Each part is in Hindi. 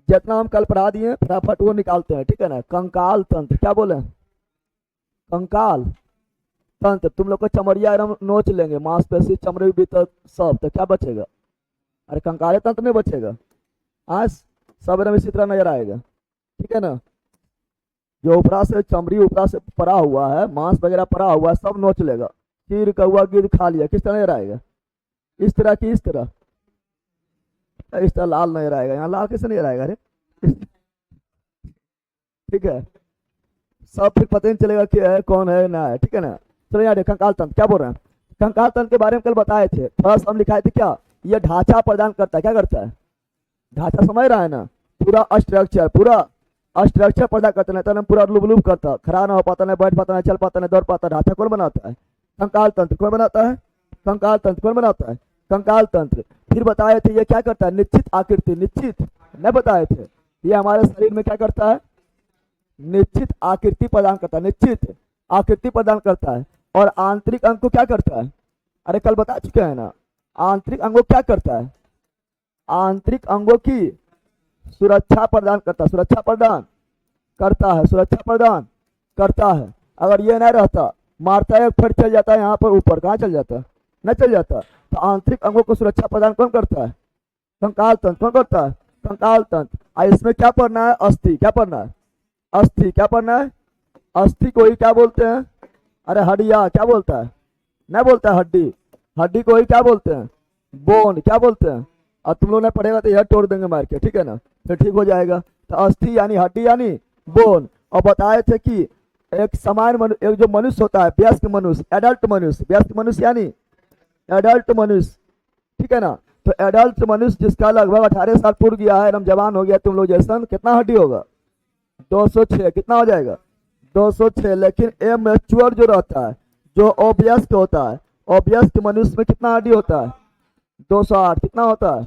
जितना हम कल पढ़ा दिए फटाफट वो निकालते हैं, ठीक है ना। कंकाल तंत्र, क्या बोले, कंकाल तंत्र। तुम लोग को चमड़िया एकदम नोच लेंगे, मांसपेशी चमड़ी भीतर सब, तो क्या बचेगा? अरे कंकाल तंत्र नहीं बचेगा। आज सब एकदम इसी तरह नजर आएगा, ठीक है ना। जो ऊपरा से चमड़ी ऊपरा से पड़ा हुआ है, मांस वगैरह पड़ा हुआ है, सब नोच लेगा। चीर कौआ गिद्ध खा लिया, किस तरह नजर आएगा? इस तरह की, इस तरह, इस तरह लाल नजर आएगा। यहाँ लाल कैसे नजर आएगा? अरे ठीक है, सब फिर पता नहीं चलेगा कि है कौन है ना है, ठीक है ना। चलो यहाँ देखो कंकाल तंत्र क्या बोल रहे हैं। कंकाल तंत्र के बारे में कल बताए थे, थोड़ा सा हम लिखाए थे क्या। ये ढांचा प्रदान करता है, क्या करता है? ढांचा समझ रहा है ना, पूरा स्ट्रक्चर, पूरा स्ट्रक्चर प्रदान करता है। नहीं तो पूरा लुब लुब करता, खड़ा ना हो पाता, नहीं बैठ पाता, नहीं चल पाता, नहीं दौड़ पाता। ढांचा कौन बनाता है? कंकाल तंत्र। कौन बनाता है? कंकाल तंत्र। कौन बनाता है? कंकाल तंत्र। फिर बताए थे ये क्या करता है, निश्चित आकृति, निश्चित नहीं बताए थे, ये हमारे शरीर में क्या करता है, निश्चित आकृति प्रदान करता है, निश्चित आकृति प्रदान करता है। और आंतरिक अंग को क्या करता है? अरे कल बता चुके हैं ना, आंतरिक अंगों क्या करता है, आंतरिक अंगों की सुरक्षा प्रदान करता है, सुरक्षा प्रदान करता है, सुरक्षा प्रदान करता है। अगर ये नहीं रहता, मारता है फिर चल जाता है यहाँ पर ऊपर, कहाँ चल जाता, नहीं चल जाता। तो आंतरिक अंगों को सुरक्षा प्रदान कौन करता है? कंकाल तंत्र। कौन करता है? कंकाल तंत्र। इसमें क्या पढ़ना है? अस्थि। क्या पढ़ना है? अस्थि। क्या पढ़ना है? अस्थि को ही क्या बोलते हैं? अरे हड्डिया, क्या बोलता है? नहीं बोलता है हड्डी, हड्डी को ही क्या बोलते हैं? बोन। क्या बोलते हैं? और तुम लोग ने पढ़ेगा तो यह तोड़ देंगे मार के, ठीक है ना, फिर ठीक हो जाएगा। तो अस्थि यानी हड्डी यानी बोन। और बताए थे कि एक सामान्य एक जो मनुष्य होता है, वयस्क मनुष्य, एडल्ट मनुष्य, वयस्क मनुष्य यानी एडल्ट मनुष्य, ठीक है ना। तो एडल्ट मनुष्य जिसका लगभग 18 साल पूर्ण गया है, एकदम जवान हो गया तुम लोग जैसा, कितना हड्डी होगा? 206। कितना हो जाएगा? 206। लेकिन ए मैच्योर जो रहता है, जो अवयस्क होता है, अवयस्क मनुष्य में कितना हड्डी होता है? 208। कितना होता है?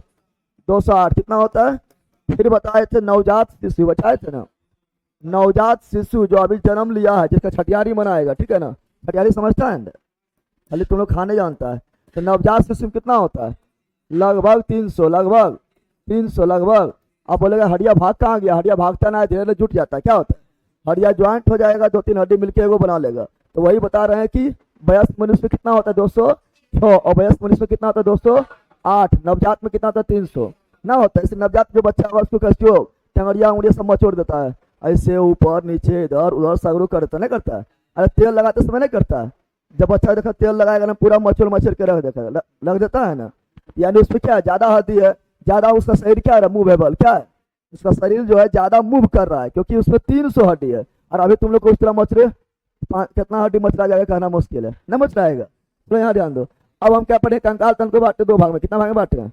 208। कितना होता है? फिर बताए थे नवजात शिशु, बताए थे ना, नवजात शिशु जो अभी जन्म लिया है, जिसका छठियारी मनाएगा, ठीक है ना। छठियारी समझता है, खाली तुम लोग खाने जानता है। तो नवजात शिशु में कितना होता है? लगभग 300, लगभग 300, लगभग। आप बोलेगा हड्डिया भाग कहाँ गया? हड्डिया भागता ना है, धीरे धीरे जुट जाता है। क्या होता है? हड्डिया ज्वाइंट हो जाएगा, 2-3 हड्डी मिलकर एगो बना लेगा। तो वही बता रहे हैं कि वयस्क मनुष्य में कितना होता है? 206। और वयस्क मनुष्य में कितना होता है? 208। नवजात में कितना होता है? 300 ना होता है। इसे नवजात जो बच्चा होगा उसको कैसे हो, टंगड़िया उंगड़िया सब मचोड़ देता है, ऐसे ऊपर नीचे इधर उधर सगरू करता नहीं करता है। अरे तेल लगाते समय नहीं करता है, जब बच्चा देखा तेल लगाएगा ना, पूरा मचोड़ मचोड़ के रख देगा, लग देता है ना। यानी उसमें क्या है, ज्यादा हड्डी है, ज्यादा उसका शरीर क्या है, मूवेबल, क्या है, उसका शरीर जो है ज्यादा मूव कर रहा है, क्योंकि उसमें 300 हड्डी है। और अभी तुम लोग को उस तरह मच रहे, कितना हड्डी मच रहा जाएगा कहना मुश्किल है, न मच रहेगा। तो यहाँ ध्यान दो। अब हम क्या पढ़े, कंकाल तंत्र को बांटे 2 भाग में। कितना भाग में बांटे हैं?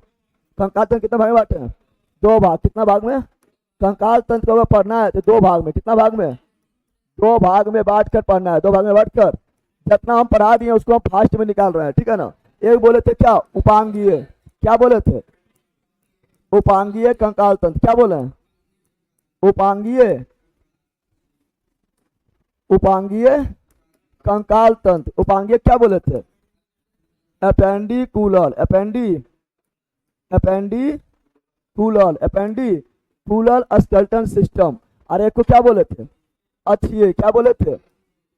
कंकाल तंत्र कितना भाग में बांटे हैं? 2 भाग। कितना भाग में? कंकाल तंत्र को अगर पढ़ना है तो 2 भाग में। कितना भाग में? 2 भाग में बांट कर पढ़ना है, 2 भाग में बांट कर। जितना हम पढ़ा दिए उसको हम फास्ट में निकाल रहे हैं, ठीक है ना। एक बोले थे क्या, उपांगीय। क्या बोले थे? उपांगीय कंकाल तंत्र। क्या बोले हैं? उपांगीय, उपांगीय कंकाल तंत्र। उपांगीय क्या बोले थे? Appendicular, appendicular, appendicular skeleton system. अरे को क्या बोले थे? अक्षीय। क्या बोले थे?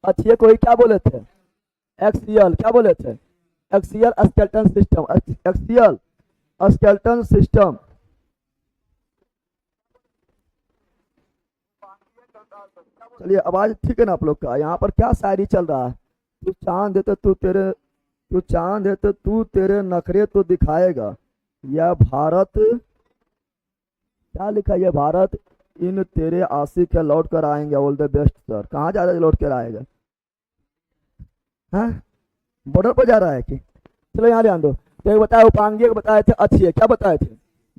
अक्षीय को ही क्या बोले थे? एक्सियल। क्या बोले थे? Axial skeleton system, axial skeleton system. चलिए आवाज ठीक है ना आप लोग का? यहाँ पर क्या शायरी चल रहा है? तू चांद है तो तू चांद है तो तू तेरे नखरे तो दिखाएगा, यह भारत, क्या लिखा है, यह भारत इन तेरे आशिक है लौट कर आएंगे, ऑल द बेस्ट सर। कहाँ जा रहा है लौट कर आएगा? हाँ, बॉर्डर पर जा रहा है कि? चलो यहाँ ध्यान दो। तो एक बताया उपांगीय, बताए थे अच्छी। क्या बताए थे?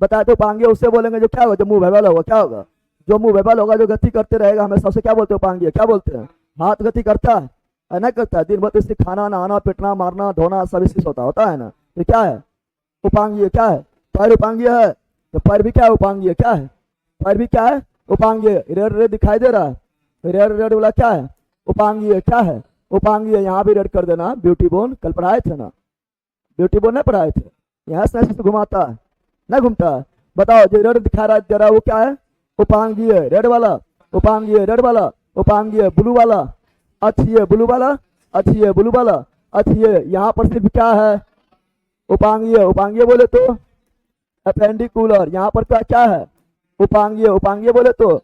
बताए थे उपांगीय उससे बोलेंगे जो क्या होगा, जो मूवेबल होगा। क्या होगा? जो मूवेबल होगा, जो गति करते रहेगा हमें, सबसे क्या बोलते हैं? उपांगीय। क्या बोलते हैं? हाथ गति करता है, नहीं करता है? दिन भर इससे खाना नहाना पिटना मारना धोना सब इसी से होता है ना। तो क्या है? उपांगीय। क्या है? पैर उपांगीय है, तो पैर भी क्या है? उपांगीय। क्या है? पैर भी क्या है? उपांगीय। रेड रेड दिखाई दे रहा है, रेड रेड वाला क्या है? उपांगीय। क्या है? उपांगीय। यहाँ भी रेड कर देना, ब्यूटी बोन कल पढ़ाए थे ना, ब्यूटी बोन नहीं पढ़ाए थे? यहाँ से घुमाता है, नहीं घूमता है? बताओ जो रेड दिखा रहा है जरा, वो क्या है? उपांगीय रेड वाला, उपांगीय रेड वाला, उपांगीय ब्लू वाला, अक्षीय ब्लू वाला, अक्षीय ब्लू वाला, अक्षीय यहाँ पर सिर्फ क्या है उपांगीय, उपांगीय बोले तो अपेंडिकुलर, यहाँ पर क्या क्या है उपांगीय, उपांगीय बोले तो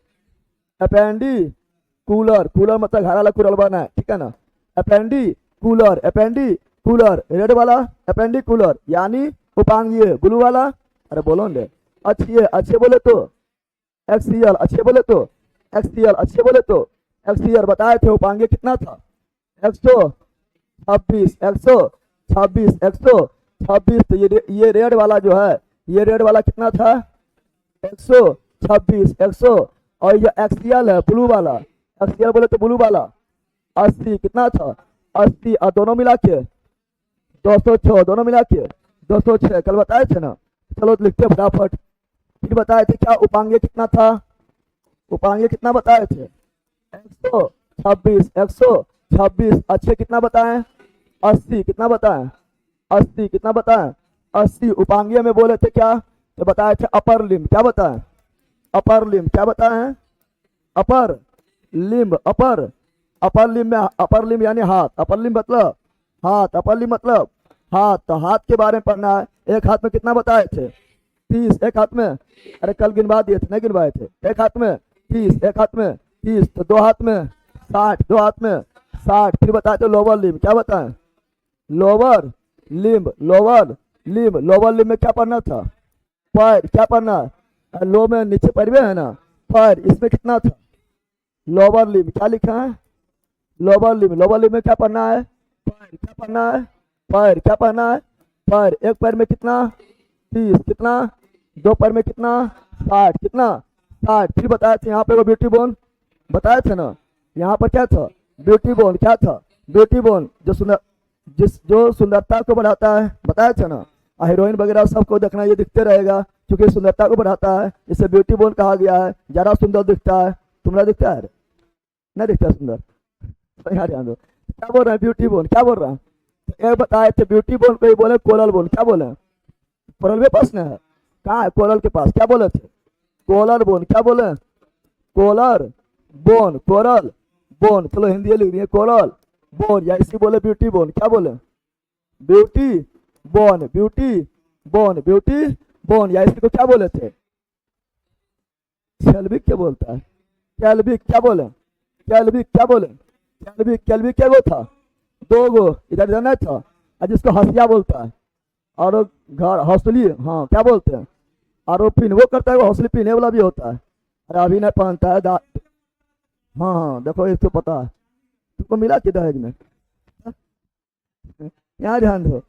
अपेंडिकुलर, कूलर मतलब घर वाला कूलर बना है, ठीक है ना, अपेंडिकुलर, अपेंडिकुलर रेड वाला अपेंडिकुलर यानी उपांगीय ब्लू वाला, अरे बोलो ने, अक्षीय अच्छे बोले तो एक्सियल, अच्छे बोले तो एक्सियल, अच्छे बोले तो एक्सियल बताए थे उपांगीय कितना था 126, 126, 126, तो ये रेड वाला जो है ये रेड वाला कितना था 126, 100, और ये एक्सियल है ब्लू वाला, एक्सियल बोले तो ब्लू वाला 80 कितना था 80, और दोनों मिला के 206, दोनों मिला के 206 कल बताए थे ना, चलो लिखते फटाफट। फिर बताए थे क्या उपांगीय कितना था, उपांगीय कितना बताए थे 126, 126, अच्छे कितना बताएं 80, कितना बताएं 80, कितना बताएं 80, उपांगीय में बोले थे क्या तो बताए थे अपर लिम्ब, क्या बताएं अपर लिम्ब, क्या बताएं अपर लिम्ब, अपर लिम्ब में अपर लिम्ब यानी हाथ, अपर लिम्ब मतलब हाथ, अपर लिम्ब मतलब हाथ, तो हाथ के बारे में पढ़ना है। एक हाथ में कितना बताए थे 30, एक हाथ में, अरे कल गिनवा दिए थे नहीं गिनवाए थे, एक हाथ में 30, एक हाथ में 30, तो दो हाथ में 60, दो हाथ में 60। फिर बताए थे लोअर लिम्ब, क्या बताएं lower limb, lower limb, lower limb में क्या पढ़ना था पैर, क्या पढ़ना है लो में नीचे पैर है ना पैर, इसमें कितना था लोअर लिम्ब, क्या लिखा है लोअर लिम्ब, लोअर लिम्ब में क्या पढ़ना है पैर, क्या पढ़ना है पैर, क्या पढ़ना है पैर, एक पैर में कितना 30, कितना दो पैर में कितना 60, कितना 60। फिर बताए थे यहाँ पे वो ब्यूटी बोन बताए थे ना, यहाँ पर क्या था ब्यूटी बोन, क्या था ब्यूटी बोन जो सुंदरता को बढ़ाता है बताया था ना, हीरोइन वगैरह सबको देखना ये दिखते रहेगा क्योंकि सुंदरता को बढ़ाता है, इसे ब्यूटी बोन कहा गया है, ज्यादा सुंदर दिखता है, तुम्हारा दिखता है नहीं दिखता सुंदर, यहाँ ध्यान दो क्या बोल रहे हैं ब्यूटी बोन, क्या बोल रहा है एक बताए थे ब्यूटी बोन को ही बोले कोरल बोन, क्या बोले कोरल में प्रश्न है कहाँ है कोरल के पास, क्या बोले थे कोरल बोन, क्या बोले कोरल बोन, कोरल बोन, चलो हिंदी लिख दिए कोरल बोन, या इसी बोले ब्यूटी बोन, क्या बोले beauty bone, beauty bone, beauty bone, या इसी को क्या बोले थे कैल्विक, क्या बोलता है कैल्विक, क्या बोले कैल्विक, क्या बोले कैल्विक, कैल्विक क्या वो था दो गो इधर इधर नहीं था, और जिसको हंसिया बोलता है और घर हौसली, हाँ क्या बोलते हैं और वो पिन वो करता है, वो हौसली पीने वाला भी होता है, अरे अभी नहीं पहनता है हाँ हाँ देखो इसको पता है तुमको मिला कि दहेज में, यहाँ ध्यान दो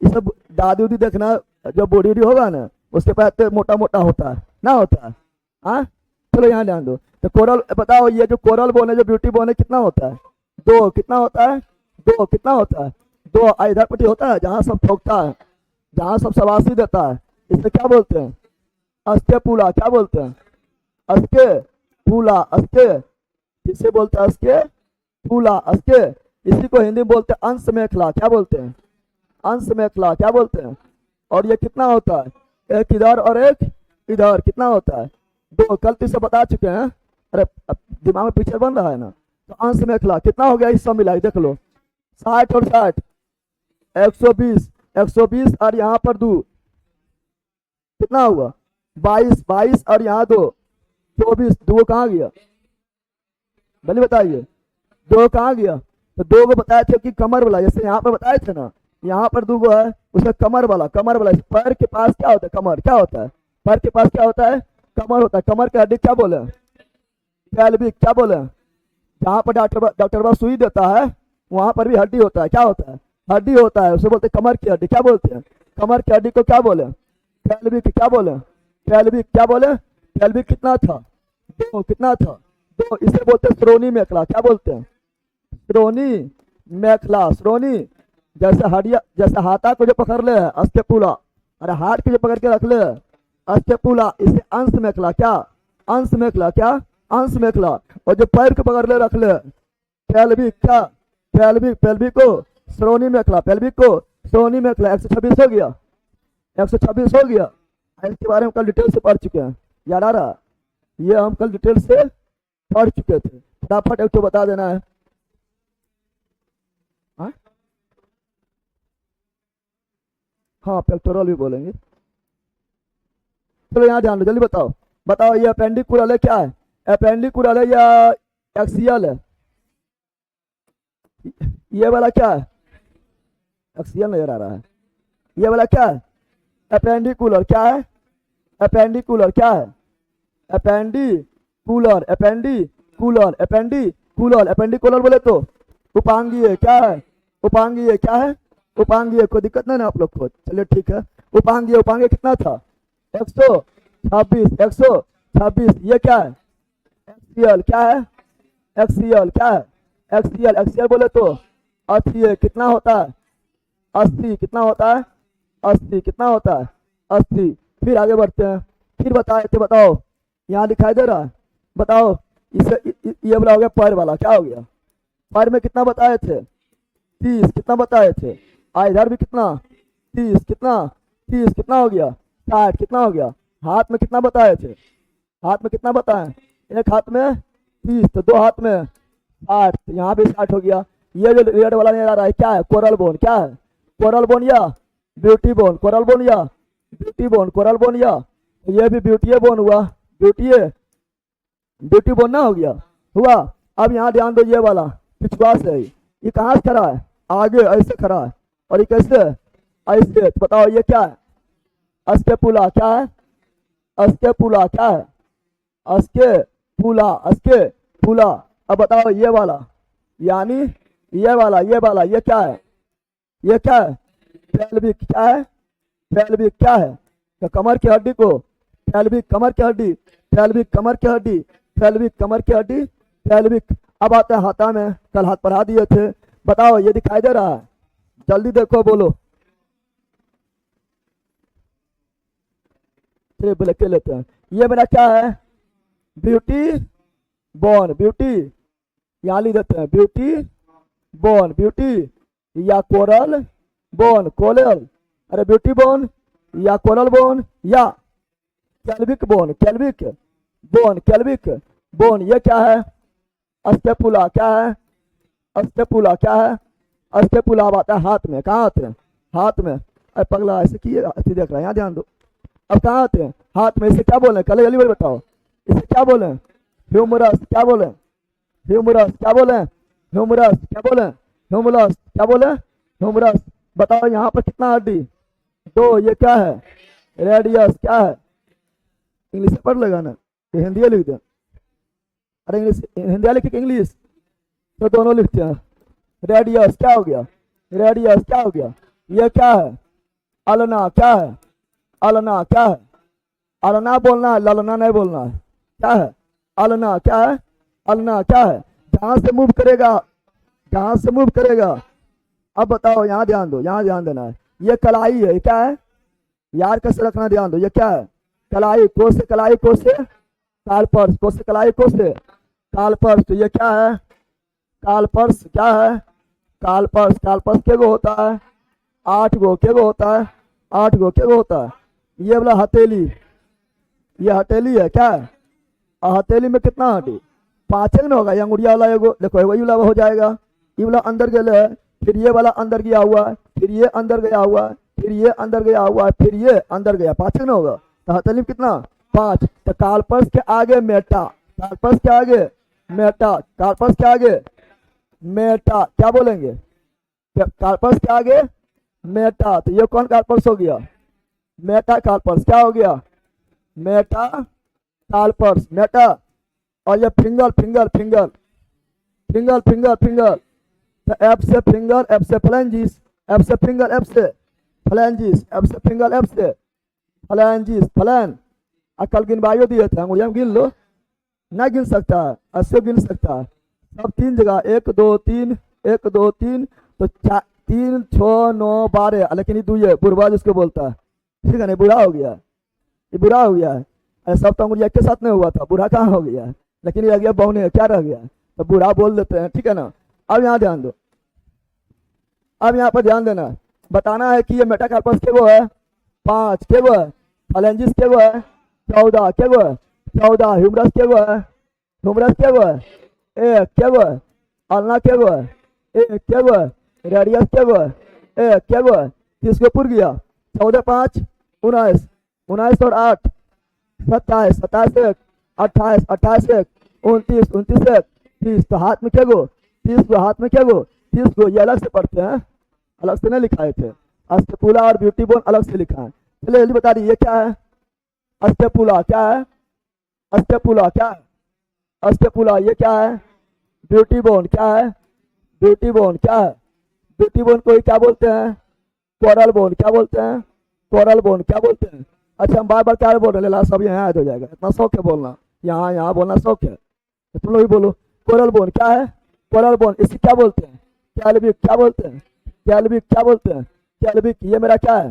ये सब दादी उदी देखना, जो बॉडी वॉडी होगा ना उसके पैर तो मोटा मोटा होता है ना होता है हाँ, चलो यहाँ ध्यान दो। तो कोरल बताओ ये जो कोरल बोन है जो ब्यूटी बोन है कितना होता है दो, कितना होता है दो, कितना होता है दो, इधर पट्टी होता है जहाँ सब ठोकता है, जहाँ सब शबाशी देता है, इसे क्या बोलते हैं अस्के पुला, क्या बोलते हैं अस्के पुला, अस्के किसे बोलते हैं अस्के पुला, अस्के, इसी को हिंदी में बोलते हैं अंश मेखला, क्या बोलते हैं अंश मेखला, क्या बोलते हैं, और ये कितना होता है एक इधर और एक इधर, कितना होता है दो, गलती से बता चुके हैं, अरे दिमाग में पिक्चर बन रहा है ना, तो अंश मेखला कितना हो गया इस सब मिला देख लो 60 और 60 120, 120 और यहाँ पर दो कितना हुआ 22, 22 और यहाँ दो 24, दो कहाँ गया भले बताइए दो कहाँ गया, तो दो को बताए थे कि कमर वाला, जैसे यहाँ पर बताए थे ना यहाँ पर दो गो है उसमें कमर वाला, कमर वाला पैर के पास क्या होता है कमर, क्या होता है पैर के पास क्या होता है कमर होता है, कमर की हड्डी क्या बोले कैल्विक, क्या बोले जहाँ पर डॉक्टर सुई देता है वहां पर भी हड्डी होता है, क्या होता है हड्डी होता है, उसे बोलते हैं कमर की हड्डी, क्या बोलते हैं कमर की हड्डी को क्या बोले कैल्विक, क्या बोले कैल्विक, क्या बोले कैल्विक कितना था दो, कितना था दो, इसे बोलते हैं श्रोणी मेखला, क्या बोलते हैं श्रोणी मेखला, श्रोणी जैसे हड्डिया जैसे हाथा को जो पकड़ ले अस्के पुला, अरे हाथ को जो पकड़ के रख ले अस्के पुला, इसे अंश मेखला, क्या अंश मेखला, क्या अंश मेखला, और जो पैर को पकड़ ले रख ले पैल्विक, क्या पैल्विक, पैल्विक को श्रोणी मेखला, पैल्विक को श्रोणी मेखला, 126 हो गया 126 हो गया, इसके बारे में कल डिटेल से पढ़ चुके हैं याद आ रहा ये हम कल डिटेल से पढ़ चुके थे, फटाफट एक तो बता देना है। हाँ हाँ पेक्टोरल भी बोलेंगे। चलो यहाँ ध्यान दो, जल्दी बताओ। बताओ ये अपेंडिकुलर है क्या है? अपेंडिकुलर है या एक्सियल है? ये वाला क्या है? एक्सियल नजर आ रहा है। ये वाला क्या है? अपेंडिकुलर। क्या है? अपेंडिकुलर क्या है? अपेंडिकुलर, अपेंडिकुलर, अपेंडिकुलर, अपेंडिकुलर बोले तो उपांगीय क्या है? उपांगीय क्या है? उपांगीय। कोई दिक्कत नहीं ना आप लोग को? चलिए ठीक है। उपांगीय, उपांगीय कितना था? 126, 126। ये क्या है? एक्सियल क्या है? एक्सियल क्या है? एक्सियल, एक्सियल बोले तो अस्थीय कितना होता है? 80 कितना होता है? 80 कितना होता है? 80। फिर आगे बढ़ते हैं। फिर बताए थे, बताओ यहाँ दिखाई दे रहा है? बताओ ये वाला हो गया पैर वाला। क्या हो गया? पैर में कितना बताए थे? 30 कितना बताए थे? इधर भी कितना? 30 कितना? 30 कितना हो गया? 60 कितना हो गया? हाथ में कितना बताए थे? हाथ में कितना बताए? एक हाथ में 30 तो दो हाथ में 60, तो यहाँ भी 60 हो गया। ये जो रेड वाला नहीं आ रहा है क्या है? Coral bone. क्या है? कोरल बोन या ब्यूटी बोन? कोरल बोन या ब्यूटी बोन? कोरल बोन या ये भी ब्यूटी बोन हुआ। ब्यूटी बोन ना हो गया? हुआ। अब यहाँ ध्यान दो, ये वाला पिछुआ से ये कहाँ से खड़ा है? आगे ऐसे खड़ा है। और ये कैसे? ऐसे। तो बताओ ये क्या है? अस्केपुला। क्या है? अस्केपुला क्या है? अस्केपुला, अस्केपुला। अब बताओ ये वाला, यानी ये वाला, ये वाला, ये क्या है? ये क्या है? पेल्विक। क्या है? पेल्विक क्या है? तो कमर की हड्डी को पेल्विक, कमर की हड्डी, पेल्विक कमर की हड्डी, पेल्विक कमर की हड्डी, पेल्विक। अब आते हैं हाथा में, कल हाथ पढ़ा दिए थे। बताओ ये दिखाई दे रहा है? जल्दी देखो, बोलो। चलिए बोले के लेते हैं। ये मेरा क्या है? Beauty bone. ब्यूटी यहाँ लिख देते हैं, ब्यूटी बोन। ब्यूटी या कोरल बोन, कोरल, अरे ब्यूटी बोन या कोरल बोन या कैल्विक बोन, कैल्विक बोन, कैल्विक बोन। ये क्या है? अस्टेपुला। क्या है? अस्टेपुला क्या है? अस्टेपुला अब आता है हाथ में। कहाँ आते हैं? हाथ में। अरे पगला ऐसे किए देख रहा है, यहाँ ध्यान दो। अब कहाँ आते हैं? हाथ में। इसे क्या बोले? कल जल्दी बताओ, इसे क्या बोले? ह्यूमरस। क्या बोले? ह्यूमरस। क्या बोले? ह्यूमरस। क्या बोले? ह्यूमरस। क्या बोले? ह्यूमरस। बताओ यहाँ पर कितना हड्डी? 2। ये क्या है? रेडियस। क्या है? इंग्लिश पढ़ लेगा ना, ये हिंदी लिख दे। अरे इंग्लिश, हिंदी लिख के इंग्लिश तो दोनों लिखते हैं। रेडियस क्या हो गया? रेडियस क्या हो गया? ये क्या है? अल्ना। क्या है? अल्ना। क्या है? अल्ना बोलना है, ललना नहीं बोलना है। क्या है? अल्ना। क्या है? अल्ना क्या है? जहां से मूव करेगा, जहां से मूव करेगा। अब बताओ, यहाँ ध्यान दो, यहाँ ध्यान देना है। ये कलाई है। क्या है यार? कैसे रखना, ध्यान दो। ये क्या है? कलाई। को से कलाई, को से कालपर्स, को से कलाई, को से कालपर्स। तो ये क्या है? कालपर्स। क्या है? कालपर्स। कालपर्स के गो होता है? 8 गो। के गो होता है? 8 गो। के गो होता है? ये वाला हथेली, ये हथेली है। क्या है? हथेली में कितना हड्डी? 5 ना होगा? ये अंगुड़िया वाला एगो देखो, वही वाला हो जाएगा। ये वाला अंदर गए है, फिर ये वाला अंदर गया हुआ है, फिर ये अंदर गया हुआ है, फिर ये अंदर गया हुआ है, फिर ये अंदर गया। 5 ना होगा? तो हथेली में कितना? 5। तो कार्पस के आगे मेटा, कार्पस के आगे मेटा, कार्पस के आगे मेटा। क्या बोलेंगे? कार्पस के आगे मेटा। तो ये कौन कार्पस हो गया? Metacarpus. क्या हो गया? Metacarpus, meta. और ये finger, finger, finger, finger, finger, finger. तो एफ से फिंगर, एफ से फ्लैंजिस, एफ से फिंगर, एफ से फ्लैंजिस, एफ से फिंगर, एफ से फ्लैंजिस, फ्लैन। कल गिनवाइयो दिए थे, अंगुलियां में गिन लो। ना गिन सकता है, ऐसे गिन सकता है। सब 3 जगह, 1 2 3, 1 2 3, तो 3 6 9 12। लेकिन ये दुए बुढ़वा जिसको बोलता है, ठीक है ना? बुढ़ा हो गया, ये बुढ़ा हो गया है। सब तो अंगुलिया के साथ नहीं हुआ था, बुढ़ा कहाँ हो गया है? लेकिन ये रह गया बहुने, क्या रह गया? तो बुढ़ा बोल देते हैं, ठीक है ना? अब यहाँ ध्यान दो, अब यहाँ पर ध्यान देना, बताना है कि ये मेटाकार्पस के वो है 5, के वो है फ्लैंजिस के वो है 14, के वो है 14 ह्यूमरस के गो है, ह्यूमरस के गो है, एक के गो है, अल्ना के गो है, एक के गो है, रेडियस के गो है, एक के गो है, 30 को पूर गया, 14 5 19, 19 और 8 27, 27 एक 28, 28 एक 29, 29 एक 30, तो हाथ में क्या गो 30 को, हाथ में क्या गो 30 को, ये अलग से पढ़ते हैं, अलग से नहीं लिखाए थे। अस्टेपुला और ब्यूटी बोन अलग से लिखा है। चलिए जल्दी बता दीजिए क्या है अस्टेपुला, क्या है अस्टेपुला, क्या है अस्टेपुला, ये क्या है ब्यूटी बोन, क्या है ब्यूटी बोन, क्या है ब्यूटी बोन को क्या बोलते हैं कोरल बोन, क्या बोलते हैं कोरल बोन, क्या बोलते हैं। अच्छा हम बार बार क्या बोल रहे हैं, सब यहाँ याद हो जाएगा, इतना शौक है बोलना, यहाँ यहाँ बोलना शौक है, तो तुम लोग भी बोलो कोरल बोन, क्या है कोरल बोन, इसे क्या बोलते हैं कैल्विक, क्या बोलते हैं कैल्विक, क्या बोलते हैं कैल्विक। ये मेरा क्या है,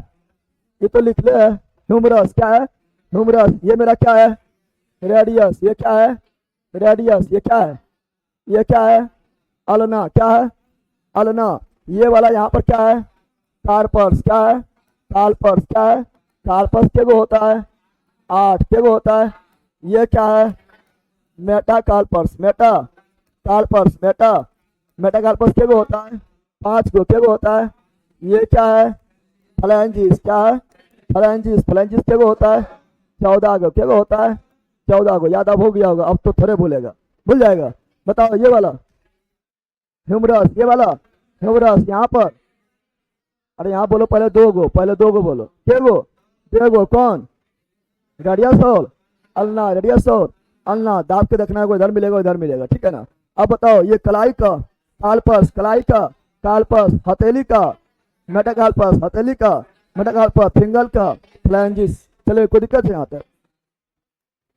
ये तो लिख ले ह्यूमरस, क्या है ह्यूमरस। ये मेरा क्या है रेडियस, ये क्या है रेडियस, ये क्या है ये क्या है अल्ना, क्या है अल्ना। ये वाला यहाँ पर क्या है कार्पर्स, क्या है कार्पर्स, क्या है कार्पस के गो होता है 8 के गो होता है। ये क्या है meta carpals, meta carpals, meta meta carpus के गो होता है 5 गो के गो होता है। ये क्या है फ्लैंजिस, क्या है फ्लैंजिस, फ्लैंजिस के गो होता है 14 गो के गो होता है 14 गो, याद अब हो गया होगा, अब तो थोड़े भूलेगा, भूल जाएगा। बताओ ये वाला ह्यूमरस, ये वाला ह्यूमरस यहाँ पर, अरे यहाँ बोलो पहले 2 गो, पहले 2 गो बोलो, के गो 2 गो, कौन रेडियस और अल्ना, रेडियस और अल्ना, दाब के देखना है, इधर मिलेगा इधर मिलेगा, ठीक है ना। अब बताओ ये कलाई का कार्पस, कलाई का कार्पस, हथेली का मेटाकार्पस, हथेली का मेटाकार्पस, फिंगर का फ्लैंजिस। चलो कोई दिक्कत है यहाँ तक।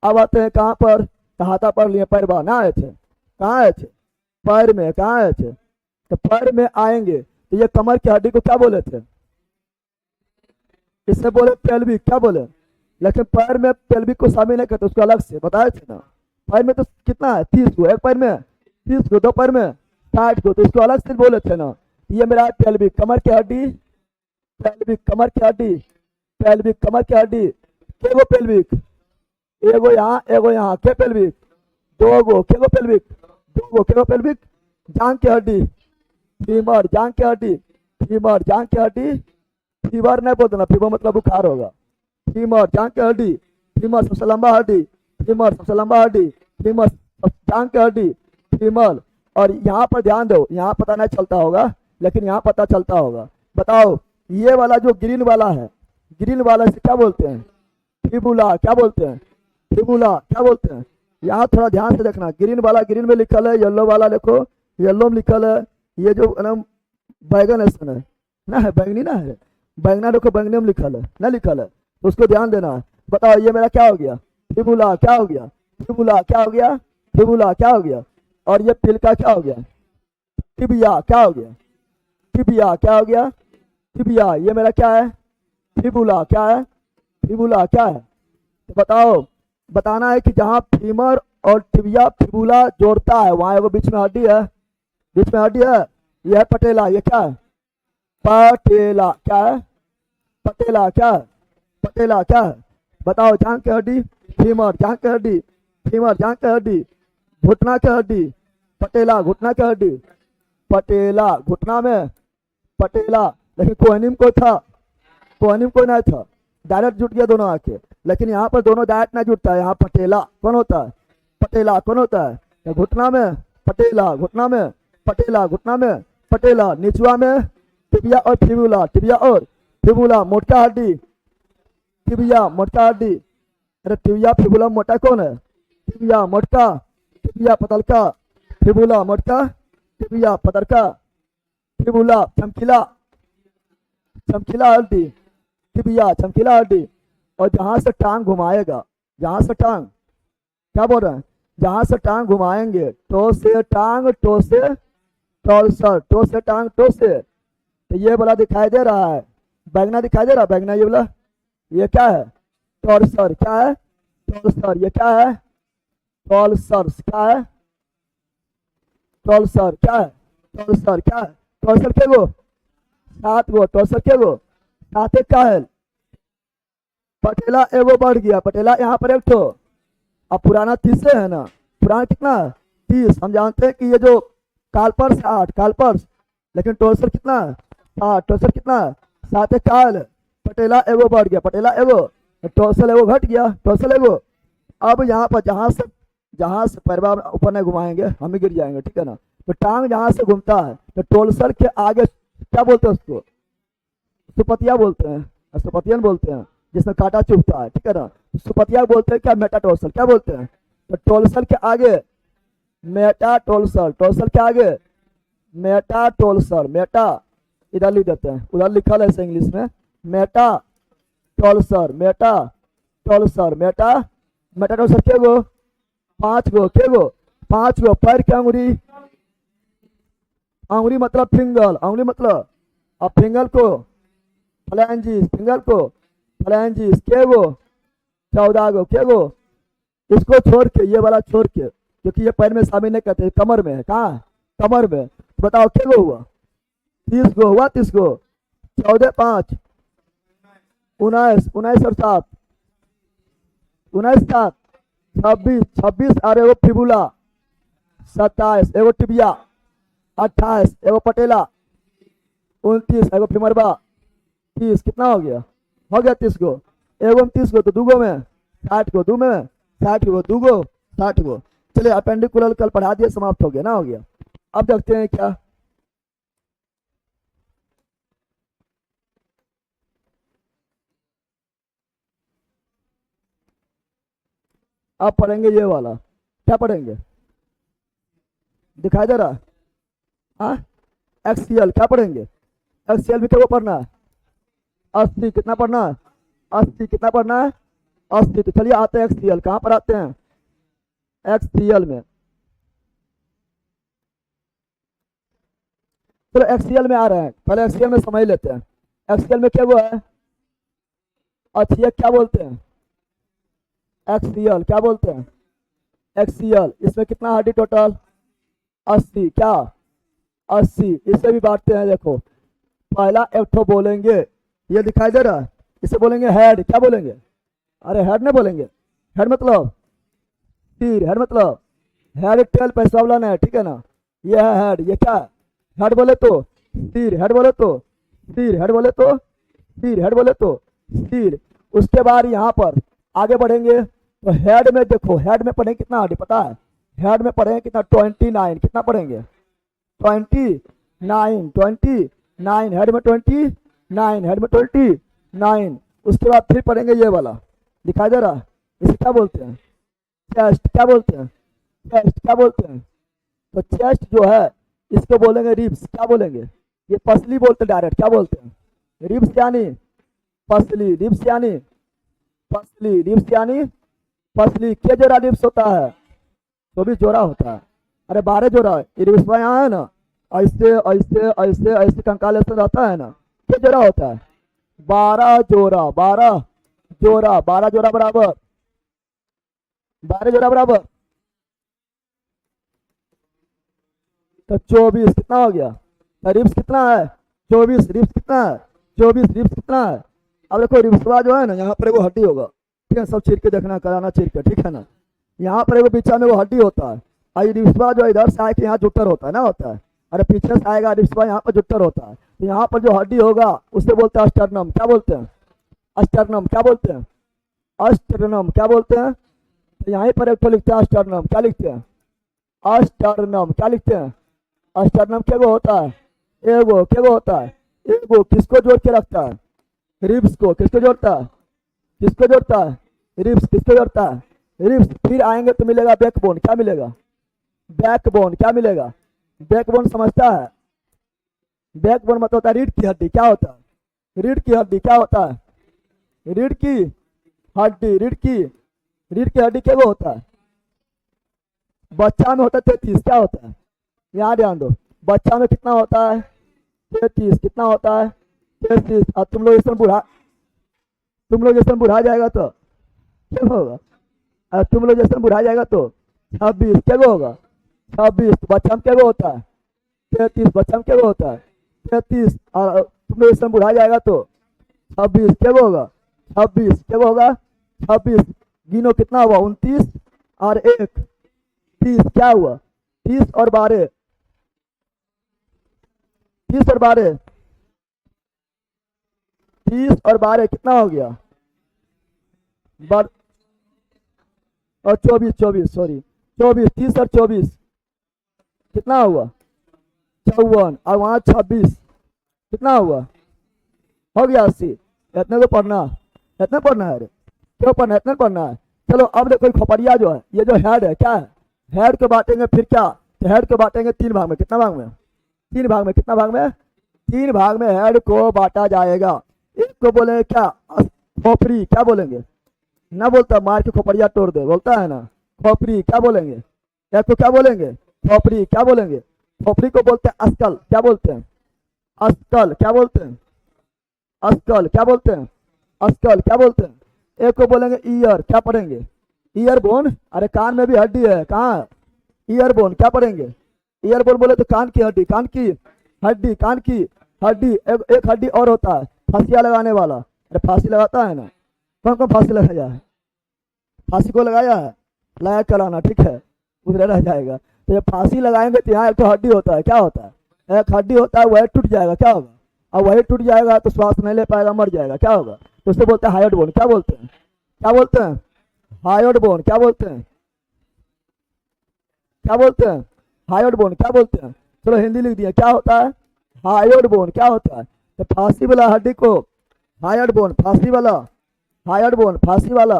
अब आते हैं कहाँ पर, कहाता पढ़ लिए पैर बार ना आए थे, कहाँ आए थे पैर में, कहाँ आए थे, तो पैर में आएंगे तो ये कमर की हड्डी को क्या बोले थे, इससे बोले पेल्विक, क्या बोले, लेकिन पैर में पेल्विक को शामिल नहीं करते, उसको अलग से बताए थे ना। पैर में तो कितना है 30 को, एक पैर में 30 को, 2 पैर में 60 को, तो इसको अलग से बोले थे ना। ये मेरा है पेल्विक, कमर की हड्डी, पेल्विक कमर की हड्डी, पेल्विक कमर की हड्डी, केगो पेल्विक, एगो यहाँ के पेल्विक, 2 गो केगो पेल्विक, 2 गो केगो पेल्विक, जांग की हड्डी, फीमर जांग की हड्डी, फीमर जांग की हड्डी, फीवर नहीं बोलते ना, फीवर मतलब बुखार होगा, फीमर जांग की हड्डी, फीमर सबसे लंबा हड्डी, फीमर सबसे लंबा हड्डी, फीमर जांग की हड्डी, फीमर। और यहाँ पर ध्यान दो, यहाँ पता नहीं चलता होगा लेकिन यहाँ पता चलता होगा। बताओ ये वाला जो ग्रीन वाला है, ग्रीन वाला से क्या बोलते हैं फिबुला, क्या बोलते हैं फिबुला, क्या बोलते हैं। यहाँ थोड़ा ध्यान से देखना, ग्रीन वाला ग्रीन में लिखल है, येलो वाला देखो येलो में लिखल है, ये जो बैगन है ना, है बैंगनी ना, है बैंगना देखो बैंगनी में लिखल है ना, लिखल है, तो उसको ध्यान देना है। बताओ ये मेरा क्या हो गया फिबुला, क्या हो गया फिबुला, क्या हो गया फिबुला, क्या हो गया। और ये पिल का क्या हो गया टिबिया, क्या हो गया टिबिया, क्या हो गया टिबिया। ये मेरा क्या है फिबुला, क्या है फिबुला, क्या है। तो बताओ बताना है कि जहाँ फीमर और टिबिया फिबुला जोड़ता है वहां एगो बीच में हड्डी है, बीच में हड्डी है, यह है पटेला, ये क्या है पटेला, क्या है पटेला, क्या है पटेला, क्या है। बताओ जांग की हड्डी फीमर, जांग की हड्डी फीमर, जांग की हड्डी, घुटना की हड्डी पटेला, घुटना की हड्डी पटेला, घुटना में पटेला। लेकिन कोहनीम को था, कोहनीम को नहीं था, डायरेक्ट जुट गया दोनों आके, लेकिन यहाँ पर दोनों डायरेक्ट नहीं जुटता है। यहाँ पटेला कौन होता है पटेला कौन होता है, घुटना में पटेला, घुटना में पटेला, घुटना में पटेला, निचवा में टिबिया और फिबुला, टिबिया और फिबुला, मोटा हड्डी टिबिया, मोटा हड्डी। अरे टिबिया फिबुला मोटा कौन है, टिबिया मोटा, टिबिया पतलका, फिबुला मोटा, टिबिया पतलका, फिबुला चमकीला, चमकीला हड्डी, टिबिया चमकीला हड्डी। और जहां से टांग घुमाएगा, जहां से टांग क्या बोल रहे हैं, जहां से टांग घुमाएंगे टो से टांग, टो से टॉलसर, टो से टांग, टो से। तो ये वाला दिखाई दे रहा है बैंगना, दिखाई दे रहा है बैंगना, ये वाला ये क्या है टॉलसर, क्या है टॉलसर, ये क्या है टॉलसर, क्या है टॉलसर, क्या है टॉलसर, क्या है टॉलसर के गो 7 गो, टॉलसर के गो 7 का है। पटेला एगो बढ़ गया, पटेला यहाँ पर एक ठो अब पुराना 30 से है ना, पुराना कितना 30, हम जानते हैं कि ये जो कालपर्स 8 कालपर्स, लेकिन टोलसर कितना 7, टोलसर कितना 7 काल, पटेला एगो बढ़ गया, पटेला एगो, टोलसर एगो घट गया, टोलसर एगो। अब यहाँ पर जहाँ से पैरवा ऊपर नहीं घुमाएंगे हम ही गिर जाएंगे, ठीक है ना। तो टांग जहाँ से घूमता है तो टोलसर के आगे क्या बोलते हैं उसको, सुपतिया बोलते हैं, सुपतियन बोलते हैं, जिसमें कांटा चुभता है, ठीक है ना। तो सुपतिया बोलते हैं क्या, मेटाटोलसर क्या बोलते हैं। तो टोलसर के आगे मेटाटोलसर, टोलसर के आगे मेटाटोलसर, मेटा इधर लिख देते हैं, उधर लिखा है ऐसे इंग्लिश में, मेटाटोलसर, मेटाटोलसर, मेटाटोलसर के गो 5 गो, के गो 5 गो, पैर के अंगुरी, अंगुरी मतलब फिंगल, अंगुरी मतलब, अब फिंगल को फ्लैंजिस, फिंगल को फ्लैंजिस के गो 14 गो, के गो। इसको छोड़ के, ये वाला छोड़ के, क्योंकि ये पैर में शामिल नहीं करते, कमर में है, कहाँ कमर में, तो बताओ के गो हुआ 30 गो हुआ, 30 गो, 14 5 19, 19 और 7 19 7 26, 26 और एगो फिबुला, 27 एगो टिबिया, 28 एगो पटेला, 29 एगो फिमरबा, 30 कितना हो गया 30 गो, एगो में 30 गो तो दूगो में 60 गो, दू में 60 गो, दूगो 60 गो। चलिए अपेंडिकुलर कल पढ़ा दिए, समाप्त हो गया ना, हो गया। अब देखते हैं क्या, अब पढ़ेंगे ये वाला, क्या पढ़ेंगे दिखाई दे रहा, हाँ एक्सीएल क्या पढ़ेंगे, एक्सीएल में क्या पढ़ना है 80, कितना पढ़ना है 80, कितना पढ़ना है 80। तो चलिए आते हैं एक्सीएल, कहाँ पर आते हैं एक्सीएल में, चलो एक्सीएल में आ रहे हैं, पहले एक्सीएल में समझ लेते हैं। एक्सीएल में क्या वो है, अच्छा क्या बोलते हैं एक्सीएल, क्या बोलते हैं एक्सीएल, इसमें कितना हड्डी टोटल 80, क्या 80, इसे भी बांटते हैं, देखो पहला एक ठो बोलेंगे, ये दिखाई दे रहा है, इसे बोलेंगे हेड, क्या बोलेंगे, अरे हेड नहीं बोलेंगे, हेड मतलब तीर, हेड मतलब हेड टेल पैसा वाला नहीं, ठीक है ना, ये है हेड, ये क्या है हेड बोले तो तीर, हेड बोले तो तीर, हेड बोले तो तीर, हेड बोले तो तीर। उसके बाद यहाँ पर आगे बढ़ेंगे तो हेड में देखो, हेड में पढ़ेंगे कितना हड्डी पता है, हेड में पढ़ेंगे कितना 29, कितना पढ़ेंगे 29, 29 हेड में 29, हेड में 29। उसके बाद फिर पढ़ेंगे ये वाला, दिखाई दे रहा है, इसे क्या बोलते हैं चेस्ट, क्या बोलते हैं चेस्ट, क्या बोलते हैं। तो चेस्ट जो है इसको बोलेंगे रिब्स, क्या बोलेंगे, ये पसली बोलते डायरेक्ट, क्या बोलते हैं रिब्स यानी पसली, रिब्स यानी पसली, रिब्स यानी पसली। क्या जोड़ा रिब्स होता है, 24 जोड़ा होता है, अरे 12 जोड़ा, ये रिब्स यहाँ है ना, ऐसे ऐसे ऐसे ऐसे कंकाल ऐसे रहता है ना, क्या जोड़ा होता है 12 जोड़ा, 12 जोड़ा, 12 जोड़ा बराबर 12 जोड़ा बराबर, तो 24 कितना हो गया, तो रिब्स कितना है 24, रिब्स कितना है 24, रिब्स कितना है। अब देखो रिब्सवा जो है ना, यहाँ पर एगो हड्डी होगा, ठीक है, सब चीर के देखना, कराना चीर के, ठीक है ना। यहाँ पर एगो बीचा में वो हड्डी होता है, और रिब्सवा जो इधर से आके यहाँ जुट्टर होता है ना, होता है, अरे पीछे से आएगा रिब्सवा, यहाँ पर जुट्टर होता है, तो यहाँ पर जो हड्डी होगा उसे बोलते हैं अस्टर्नम, क्या बोलते हैं अस्टर्नम, क्या बोलते हैं अस्टर्नम, क्या बोलते हैं। तो यहीं पर एक तो लिखते हैं अस्टर्नम, क्या लिखते हैं अस्टर्नम, क्या लिखते हैं अस्टर्नम। क्या होता है एगो, क्या होता है एगो, किसको जोड़ के रखता है रिब्स को, किसको जोड़ता है, किसको जोड़ता है रिब्स, किसको जोड़ता है रिब्स। फिर आएंगे तो मिलेगा बैकबोन, क्या मिलेगा बैकबोन, क्या मिलेगा बैकबोन, समझता है बैकबोन मतलब होता है रीढ़ की हड्डी, क्या होता है रीढ़ की हड्डी, क्या होता है रीढ़ की हड्डी, रीढ़ की हड्डी क्या होता है, बच्चा में होता है 33, क्या होता है यहाँ ध्यान दो, बच्चा में कितना होता है 33, कितना होता है 33। और तुम लोग जैसे बुढ़ा जाएगा तो क्या होगा, और तुम लोग जैसे बुढ़ा जाएगा तो 26, क्या होगा 26। बच्चा में क्या होता है 33, बच्चा में क्या होता है 33, और तुम लोग जैसे बुढ़ा जाएगा तो 26, क्या होगा 26, क्या होगा 26। गिनो कितना हुआ 29, और 1 30, क्या हुआ 30 और 12, 30 और 12, 30 और 12 कितना हो गया बार, और 24, 24 सॉरी 24, 30 और 24 कितना हुआ 54, और वहां 26 कितना हुआ हो गया 80। इतने तो पढ़ना, इतना पढ़ना है, क्यों पढ़ना है, इतना पढ़ना है। चलो अब देखो खोपड़िया जो है, ये जो हेड है क्या है, हेड को बांटेंगे फिर क्या, तो हेड को बांटेंगे 3 भाग में, कितना भाग में 3 भाग में, कितना भाग में 3 भाग में हेड को बांटा जाएगा। एक को बोलेंगे क्या खोपड़ी, क्या बोलेंगे ना, बोलता मार के खोपड़िया तोड़ दे, बोलता है ना खोपड़ी, क्या बोलेंगे एक को क्या बोलेंगे खोपड़ी, क्या बोलेंगे खोपड़ी को बोलते हैं अस्कल, क्या बोलते हैं अस्कल, क्या बोलते हैं अस्कल, क्या बोलते हैं अस्कल, क्या बोलते हैं। एक को बोलेंगे ईयर, क्या पढ़ेंगे ईयर बोन, अरे कान में भी हड्डी है, कहाँ ईयर बोन, क्या पढ़ेंगे ईयर बोन बोले तो कान की हड्डी, कान की हड्डी, कान की हड्डी। एक हड्डी और होता है फांसिया लगाने वाला, अरे फांसी लगाता है ना, कौन कौन फांसी लगाया है, फांसी को लगाया है, लगा कराना, ठीक है उधर रह जाएगा। तो जब फांसी लगाएंगे तो यहाँ एक तो हड्डी होता है, क्या होता है एक हड्डी होता है, वही टूट जाएगा, क्या होगा, और वही टूट जाएगा तो श्वास नहीं ले पाएगा, मर जाएगा, क्या होगा, तो उससे बोलते हैं हायोड बोन, क्या बोलते हैं क्या बोलते हैं हायोड बोन, क्या बोलते हैं क्या बोलते हैं हायोड बोन, क्या बोलते हैं। चलो हिंदी लिख दिया, क्या होता है हायोड बोन, क्या होता है। तो फांसी वाला हड्डी को हायोड बोन, फांसी वाला हायोड बोन, फांसी वाला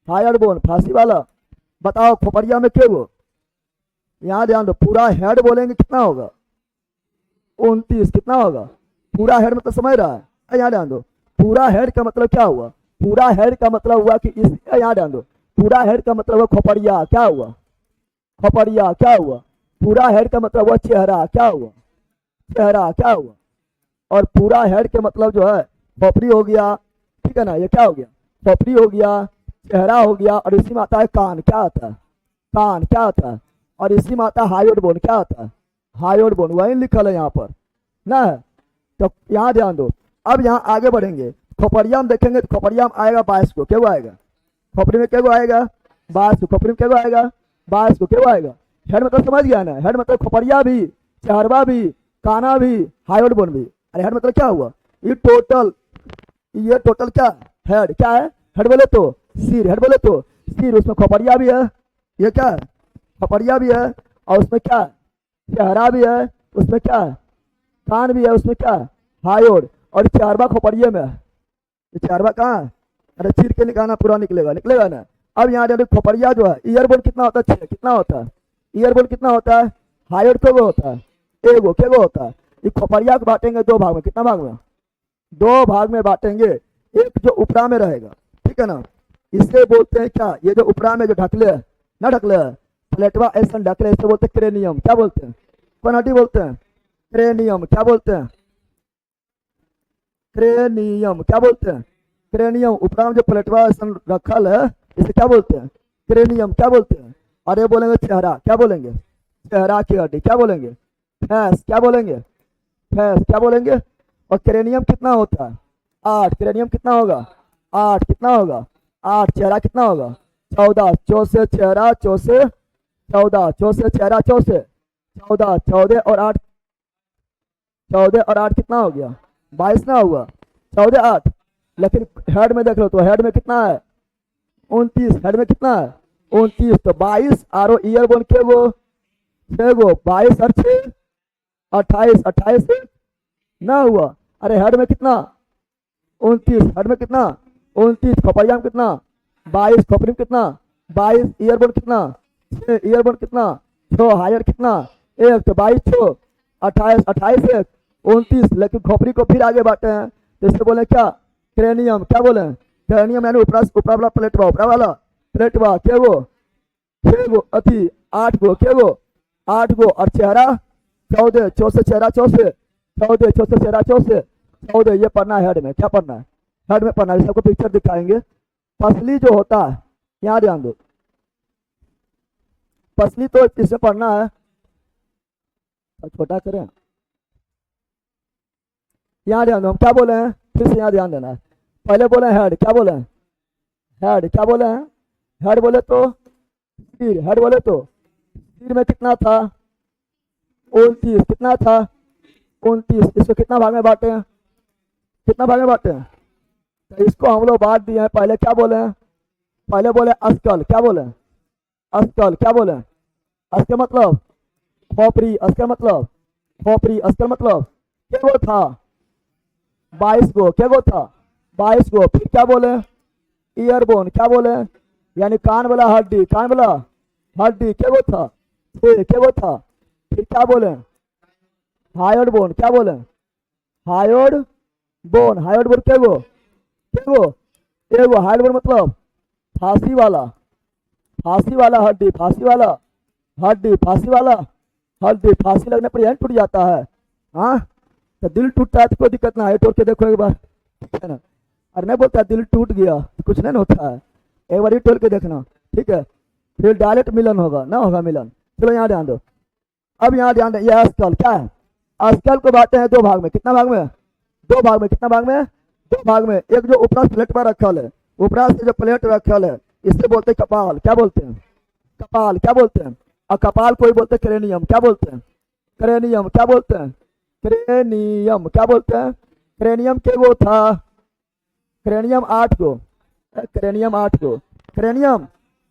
हायोड बोन, फांसी वाला। बताओ खोपड़िया में क्या वो, यहाँ ध्यान दो, पूरा हेड बोलेंगे कितना होगा 29, कितना होगा पूरा हेड, मतलब समझ रहा है, यहाँ ध्यान दो, पूरा हेड का मतलब क्या हुआ, पूरा हेड का मतलब हुआ कि इस, यहाँ ध्यान दो, पूरा हेड का मतलब हुआ खोपड़िया, क्या हुआ खोपड़िया, क्या हुआ पूरा हेड का मतलब हुआ चेहरा, क्या हुआ चेहरा, क्या हुआ। और पूरा हेड के मतलब जो है खोपड़ी हो गया, ठीक है ना, ये क्या हो गया खोपड़ी हो गया, चेहरा हो गया, और इसी में आता है कान, क्या आता है कान, क्या आता है, और इसी में आता है हायोड बोन, क्या आता है हायोड बोन, वही लिखल है यहाँ पर ना। तो यहाँ ध्यान दो, अब यहाँ आगे बढ़ेंगे, खोपड़िया में देखेंगे तो खोपड़िया में आएगा 22 को, क्या आएगा खोपड़ी में क्या आएगा 22 को, खोपड़ी में क्या आएगा 22 को, क्या आएगा। हेड मतलब समझ गया ना, हेड मतलब खोपड़िया भी, चेहरवा भी, काना भी, हायोड बोन भी। अरे हेड मतलब क्या हुआ, ये टोटल क्या हेड, क्या है हेड बोले तो सिर, हेड बोले तो सिर, उसमें खोपड़िया भी है, ये क्या है खोपड़िया भी है, और उसमें क्या चेहरा भी है, उसमें क्या है कान भी है, उसमें क्या है हायोड, और चारवा खोपड़िए में है, ये चारवा कहाँ है, अरे चीर के निकालना पूरा निकलेगा, निकलेगा ना। अब यहाँ देखो खोपड़िया जो है ईयरबोन कितना होता है 6, कितना होता है ईयरबोन कितना होता है, हायोड को होता है एगो, क्या होता है। ये खोपड़िया को बांटेंगे 2 भाग में, कितना भाग में 2 भाग में बांटेंगे। एक जो उपरा में रहेगा, ठीक है ना, इसे बोलते हैं क्या, ये जो उपरा में जो ढकले है ना, ढकले है प्लेटवा ऐसा ढकले, इसे बोलते हैं क्रेनियम, क्या बोलते हैं कौन हड्डी बोलते हैं क्रेनियम, क्या बोलते हैं क्रेनियम, क्या बोलते हैं क्रेनियम। उपरा में जो प्लेटवा ऐसा रखल है इसे क्या बोलते हैं क्रेनियम, क्या बोलते हैं। और ये बोलेंगे चेहरा, क्या बोलेंगे चेहरा की हड्डी, क्या बोलेंगे फैस, क्या बोलेंगे फैस, क्या बोलेंगे। और क्रेनियम कितना होता है 8, क्रेनियम कितना होगा 8, कितना होगा 8, चेहरा कितना होगा 14, 4 से चेहरा 4 से 14, 4 से चेहरा 4 से 14, 14 और 8, 14 और 8 कितना हो गया 22 ना हुआ 14 8। लेकिन हेड में देख लो तो हेड में कितना है 29, हेड में कितना है 29, तो 22 आरो ईयर बोन के वो 6 गो, 22 और 6 28, 28 से ना हुआ। अरे हेड में कितना 29, हेड में कितना 29, खोपड़िया में कितना 22, खोपड़ी में कितना 22, ईयरबोन कितना 6, ईयरबोन कितना 6, हायर कितना 1, तो 22 6 28, 28 1 29। लेकिन खोपड़ी को फिर आगे बांटे हैं तो इससे बोले क्या क्रेनियम, क्या बोले क्रेनियम यानी ऊपरा वाला प्लेटवा, ऊपरा वाला प्लेटवा क्या वो 6 गो अथी 8 गो, क्या वो 8 गो, और चेहरा 14, 4 से चेहरा 4 से 14, 4 से चेहरा 4 से 14। ये पढ़ना है हेड में, क्या पढ़ना है हेड में पढ़ना है, सबको पिक्चर दिखाएंगे। पसली जो होता है यहाँ ध्यान दो, पसली तो इससे पढ़ना है, छोटा करें, यहाँ ध्यान दो, हम क्या बोले हैं फिर से यहाँ ध्यान देना है। पहले बोले हेड, क्या बोले हेड, क्या बोले हैं हेड बोले तो सिर, हेड बोले तो सिर में कितना था? 29। कितना था? 29। इसको कितना भाग में बांटे हैं? कितना भाग में बांटे हैं? तो इसको हम लोग बांट दिए हैं। पहले क्या बोले हैं? पहले बोले अस्कल। क्या बोले? अस्कल। क्या बोले? अस्कल मतलब खोपड़ी। अस्कल मतलब खोपड़ी। अस्कल मतलब क्या वो था? 22 गो। क्या वो था? 22 गो। फिर क्या बोले? ईयरबोन। क्या बोले? यानी कान वाला हड्डी। कान वाला हड्डी क्या वो था? 6। क्या वो था? फिर क्या बोले? Hyoid bone. क्या बोले? Hyoid bone. हायोड बोन क्या वो? क्या वो? एगो। हायोड बोन मतलब फांसी वाला। फांसी वाला हड्डी। फांसी वाला हड्डी। फांसी वाला हड्डी। फांसी लगने पर यह टूट जाता है। हाँ, तो दिल टूटता है तो कोई दिक्कत ना है, तोड़ के देखो एक बार, ठीक है ना। और नहीं बोलता दिल टूट गया तो कुछ नहीं होता है, एक बार ही तोड़ के देखना, ठीक है। फिर डायरेक्ट मिलन होगा ना, होगा मिलन। चलो यहाँ ध्यान दो। अब यहाँ ध्यान दो, यह अस्कल क्या है? अस्कल को बांटते हैं दो भाग में। कितना भाग में? दो भाग में। कितना भाग में? दो भाग में। एक जो ऊपर प्लेट पर रखल है, ऊपर से जो प्लेट रखल है, इससे बोलते हैं कपाल। क्या बोलते हैं? कपाल। क्या बोलते हैं? और कपाल कोई बोलते हैं क्रेनियम। क्या बोलते हैं? क्रेनियम। क्या बोलते हैं? क्रेनियम। क्या बोलते हैं? क्रेनियम के वो था? क्रेनियम 8 को। क्रेनियम 8 को। क्रेनियम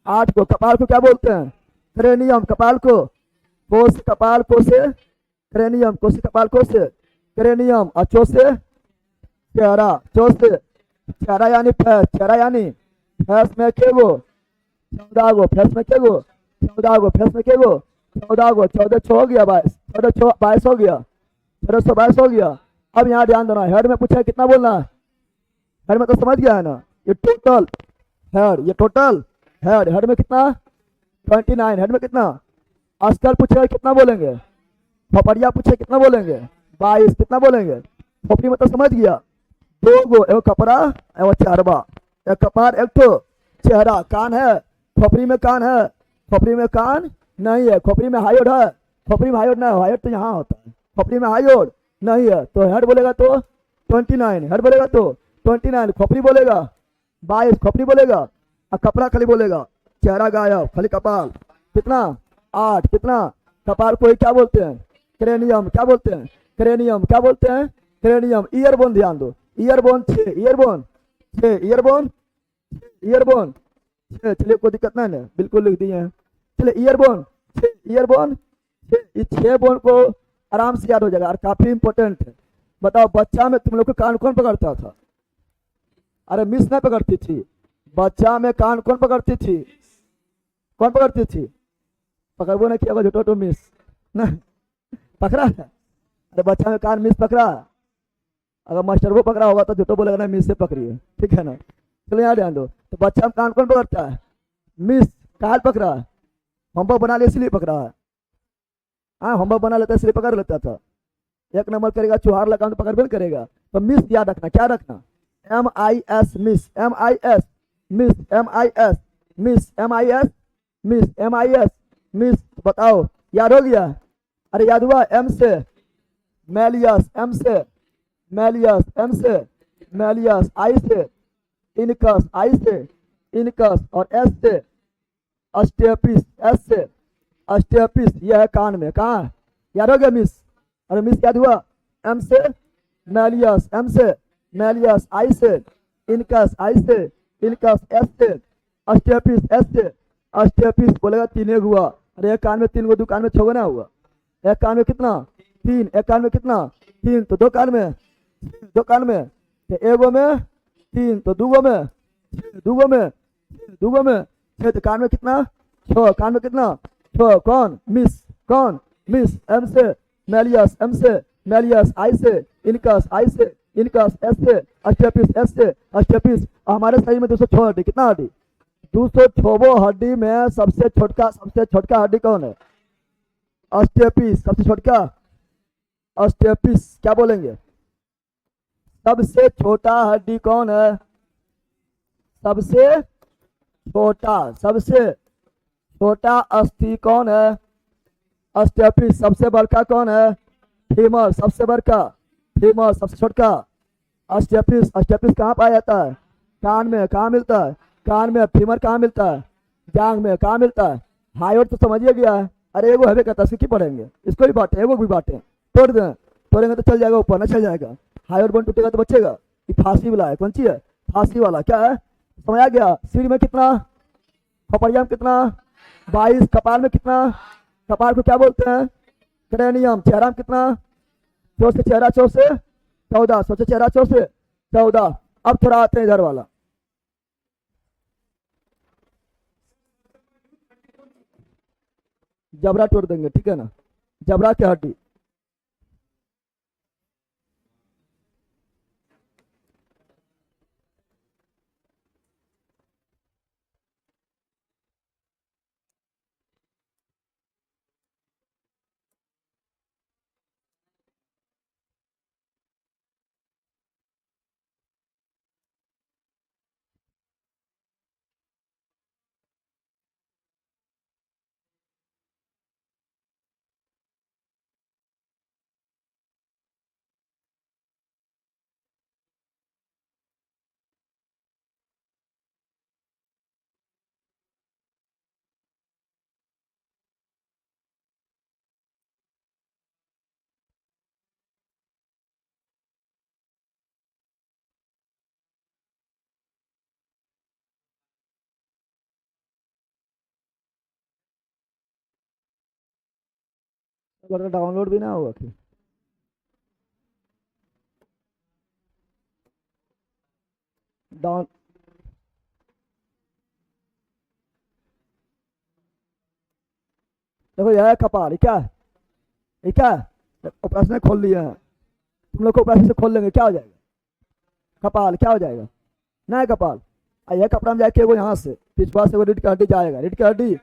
8 को। कपाल को क्या बोलते हैं? क्रेनियम। कपाल को कोस। कपाल को से क्रेनियम। कोस कपाल को से क्रेनियम। और चो से चेहरा। चो से चेहरा यानी फैस। चेहरा यानी फैस में के गो? 14 गो। फैस में के गो? 14 गो। फैस में के गो? 14 गो। 14 छो हो गया 22। 14 छो 22 हो गया। 1422 हो गया। अब यहाँ ध्यान देना, हेड में पूछा कितना बोलना है? हेड में तो समझ गया है ना, ये टोटल हेड, ये टोटल हेड। हेड में कितना? 29। हेड में कितना? अस्कल पूछे कितना बोलेंगे? खोपड़िया पूछे कितना बोलेंगे? 22। कितना बोलेंगे? खोपड़ी में तो समझ गया, दो गो, एगो कपड़ा एगो चेहरबा। एक कपार एक तो चेहरा। कान है, खोपड़ी में कान है, खोपड़ी में कान नहीं है। खोपड़ी में हायोड है, खोपड़ी में हायोड नहीं है, हायोड तो यहाँ होता है, खोपड़ी में हायोड नहीं है। तो हेड बोलेगा तो 29। हेड बोलेगा तो 29। खोपड़ी बोलेगा 22। खोपड़ी बोलेगा और कपड़ा खाली बोलेगा, चेहरा गायब, खाली कपाल। कितना? 8। कितना? कपाल को क्या बोलते हैं? क्रेनियम। क्या बोलते हैं? क्रेनियम। क्या बोलते हैं? क्रेनियम। ईयरबोन ध्यान दो, ईयरबोन 6। ईयरबोन 6। ईयरबोन ईयरबोन 6। चलिए कोई दिक्कत नहीं है, बिल्कुल लिख दिए हैं। चलिए ईयरबोन 6। ईयरबोन 6। इस 6 बोन को आराम से याद हो जाएगा और काफी इंपॉर्टेंट है। बताओ बच्चा में तुम लोग को कान कौन पकड़ता था? अरे मिस नहीं पकड़ती थी, बच्चा में कान कौन पकड़ती थी? कौन पकड़ती थी? पकड़बो नहीं किया झूठो तो मिस नहीं पकड़ा है। अरे बच्चा में कान मिस पकड़ा, अगर मास्टर वो पकड़ा होगा तो झूठो बोलेगा ना मिस से पकड़ी है, ठीक है ना। चलो यहाँ ध्यान दो, तो बच्चा में कान कौन पकड़ता है? मिस। काल पकड़ा है, होमवर्क बना लिया इसलिए पकड़ा है। हाँ, होमवर्क बना लेता इसलिए पकड़ लेता था। एक नंबर करेगा, चुहार लगा तो पकड़ भी करेगा। तो मिस याद रखना। क्या रखना? MIS miss. MIS miss. MIS miss. MIS miss. MIS miss. बताओ याद हो गया? अरे याद हुआ? M से मैलियस। M से मैलियस। M से मैलियस। I से इनकस। I से इनकस। और S से अस्टेपिस। S से अस्टेपिस। यह है कान में। कहाँ? याद हो गया मिस? अरे मिस याद हुआ? M से मैलियस। M से मैलियस। I से इनकस। I से इनकस। S से अस्टेपिस। S से अस्टेपिस। बोलेगा 3 हुआ। अरे एक कान में 3 गो, दो कान में 6 गो ना हुआ। एक कान में कितना? 3। एक कान में कितना? 3। तो दो कान में, दो कान में, तो एगो में 3, तो दूगो में, दूगो में, दूगो में 6। तो कान में कितना? 6। कान में कितना? 6। कौन? मिस। कौन? मिस। M से मैलियस। M से मैलियस। I से इनकस। I से इनकस। S से अस्टेपिस। S से अस्टेपिस। हमारे शरीर में 206 हड्डी। कितना हड्डी? 206 हड्डी में सबसे छोटका हड्डी कौन है? अस्टेपिस। सबसे छोटका अस्टेपिस। क्या बोलेंगे? सबसे छोटा हड्डी कौन है? सबसे छोटा अस्थि कौन है? अस्टेपिस। सबसे बड़का कौन है? फीमर। सबसे बड़का फीमर। सबसे छोटका अस्टेपिस। अस्टेपिस कहाँ पाया जाता है? कान में। कहाँ मिलता है? कान में। फीमर कहाँ मिलता है? जांग में। कहाँ मिलता है? हाइट तो समझिए गया है। अरे एगो हवे कहता की पढ़ेंगे, इसको भी बांटे, एगो भी बांटे, तोड़ दें, तोड़ेंगे तो चल जाएगा ऊपर, ना चल जाएगा। हाइट वन टूटेगा तो बचेगा। ये फांसी वाला है, कौन सी है? फांसी वाला क्या है? समझ आ गया। सिर में कितना, खोपड़िया में कितना, 22। कपाल में कितना, कपाल को क्या बोलते हैं? क्रेनियम। चेहरा में कितना, 4 से चेहरा, 4 से 14, सोचे चेहरा 4 से 14। अब थोड़ा आते हैं इधर वाला, जबड़ा तोड़ देंगे, ठीक है ना? जबड़ा की हड्डी, अगर डाउनलोड भी ना हुआ कि डाउन, देखो यह है कपाल, ये क्या है? ये क्या है? ऑपरेशन खोल लिया है तुम लोग को, ऑपरेशन से खोल लेंगे, क्या हो जाएगा? कपाल क्या हो जाएगा? ना है कपाल। यह कपड़ा में जाके वो यहाँ से पिछवा से वो रीढ़ की हड्डी जाएगा, रीढ़ की हड्डी,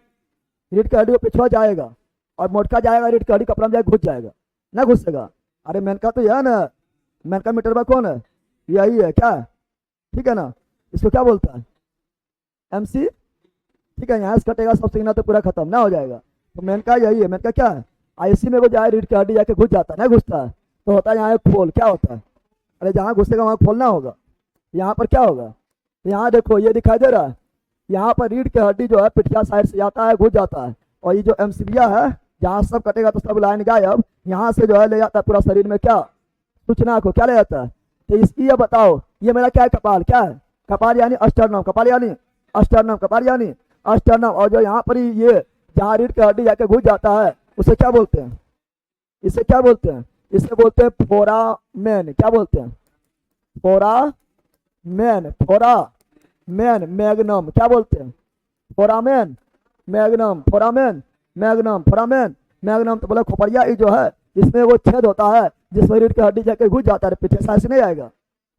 रीढ़ की हड्डी वो पिछवा जाएगा, और मोटका जाएगा, रीढ़ की हड्डी कपड़ा में जाके घुस जाएगा, ना घुसेगा? अरे मेनका तो यह है ना, मेनका मीटर में कौन है? यही है क्या? ठीक है ना? इसको क्या बोलता है? MC। ठीक है, यहाँ से कटेगा सब सीना तो पूरा खत्म ना हो जाएगा। तो मेनका यही है, मेनका क्या है? IC में वो जाए, रीढ़ की हड्डी जाके घुस जाता है, ना घुसता है? तो होता है यहाँ एक खोल, क्या होता है? अरे जहाँ घुसेगा वहाँ खोलना होगा। यहाँ पर क्या होगा? यहाँ देखो ये दिखाई दे रहा है, यहाँ पर रीढ़ की हड्डी जो है पिठिया साइड से जाता है, घुस जाता है, और ये जो MCBA है, जहाँ सब कटेगा तो सब लाइन गायब, यहाँ से जो है ले जाता है पूरा शरीर में, क्या? सूचना को क्या ले जाता है? तो इसकी ये बताओ, ये मेरा क्या है? कपाल। क्या है? कपाल यानी अस्टर्नम, कपाल यानी अस्टर्नम, कपाल यानी अस्टर्नम। और जो यहाँ पर ये जहाँ रीढ़ की हड्डी जाके घुस जाता है, उसे क्या बोलते हैं? इसे क्या बोलते हैं? इसे बोलते हैं फोरामेन। क्या बोलते हैं? Foramen, foramen magnum. क्या बोलते हैं? Foramen magnum, foramen magnum, foramen magnum. तो बोला खोपड़िया ये जो है, इसमें वो छेद होता है जिसमें रीढ़ की हड्डी जाके घुस जाता है, पीछे साइड से नहीं आएगा,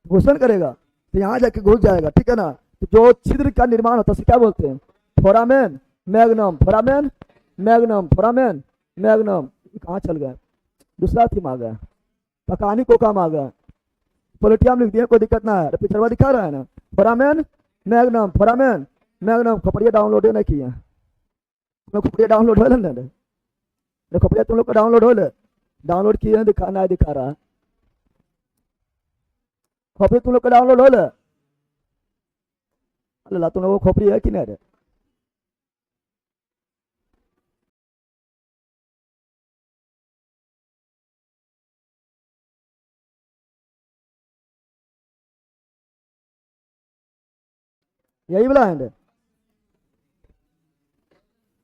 घुसन करेगा तो यहाँ जाके घुस जाएगा, ठीक है ना? तो जो छिद्र का निर्माण होता है उसे क्या बोलते हैं? Foramen magnum, foramen magnum, foramen magnum. कहाँ चल गया? दूसरा थीम आ गया, पकानी को काम आ गया, पोलिटियम लिख दिया, कोई दिक्कत ना है, पिछड़वा दिखा रहा है ना? Foramen magnum, foramen magnum. खोपड़िया डाउनलोड नहीं किया, खोपड़िया डाउनलोड हो ना? खोपड़िया तुम लोग को डाउनलोड हो ले? डाउनलोड किए हैं, दिखा ना दिखा रहा है। खोपड़ी तुम लोग का डाउनलोड हो ले? अल्लाह तुम लोग को खोपड़ी है कि नहीं रे? यही वाला है,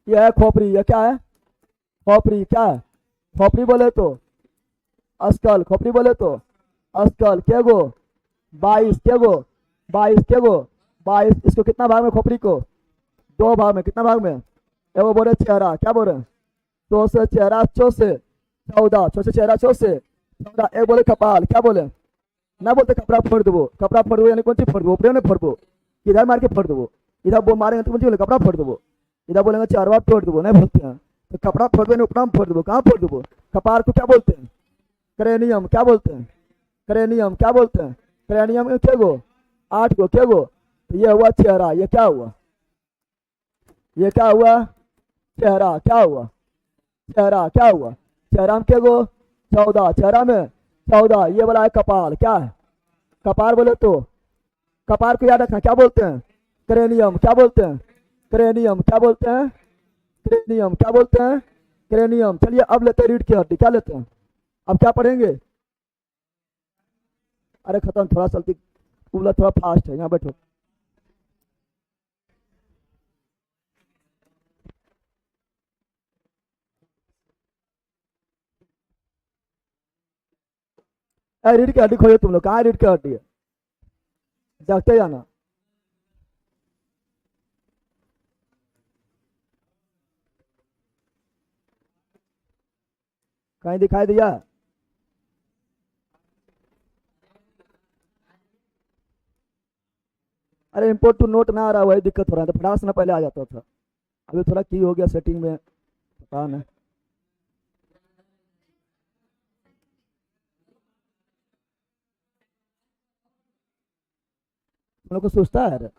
ये है खोपड़ी। ये क्या है? खोपड़ी। क्या है? खोपड़ी बोले तो अस्कल, खोपड़ी बोले तो अस्कल। के गो? 22। के गो? 22। के गो? 22। इसको कितना भाग में? खोपड़ी को 2 भाग में। कितना भाग में? एगो बोले चेहरा, क्या बोले? 100 से चेहरा, 100 से 14, 100 से चेहरा, 100 से 14। एक बोले कपाल, क्या बोले? ना बोलते कपड़ा फोड़ देवो, कपड़ा फोड़ देवो यानी कौन चीज फोड़ देवो? ऊपर नहीं फोड़ दो, इधर मार के फोड़ देवो, इधर वो मारेंगे तो कौन चीज बोले? कपड़ा फोड़ देवो। इधर बोलेंगे चारवा फोड़ देवो, नहीं बोलते हैं। तो कपड़ा फोड़ देने ऊपर में फोड़ देवो, कहाँ फोड़ देवो? कपार को क्या बोलते हैं? क्रेनियम। क्या बोलते हैं? क्रेनियम। क्या बोलते हैं? क्रेनियम में क्या गो? 8 गो। क्या गो? तो ये हुआ चेहरा। ये क्या हुआ? ये क्या हुआ? चेहरा। क्या हुआ? चेहरा। क्या हुआ? चेहरा में क्या गो? 14। चेहरा में 14। ये वाला है कपाल। क्या है? कपार बोले तो कपार को याद रखना, क्या बोलते हैं? क्रेनियम। क्या बोलते हैं? क्रेनियम। क्या बोलते हैं? क्रेनियम, क्या बोलते हैं? क्रेनियम। चलिए अब लेते हैं रीढ़ की हड्डी, क्या लेते हैं? अब क्या पढ़ेंगे? अरे खत्म, थोड़ा चलती बोला, थोड़ा फास्ट है, यहाँ बैठो। रीढ़ की हड्डी खोजो तुम लोग, कहाँ रीढ़ की हड्डी है? देखते जाना। कहीं दिखाई दिया? अरे इम्पोर्ट टू नोट ना आ रहा, वही दिक्कत हो रहा है, तो फटास ना पहले आ जाता था। अभी थोड़ा की हो गया सेटिंग में, पता नहीं। हम लोग को सोचता है,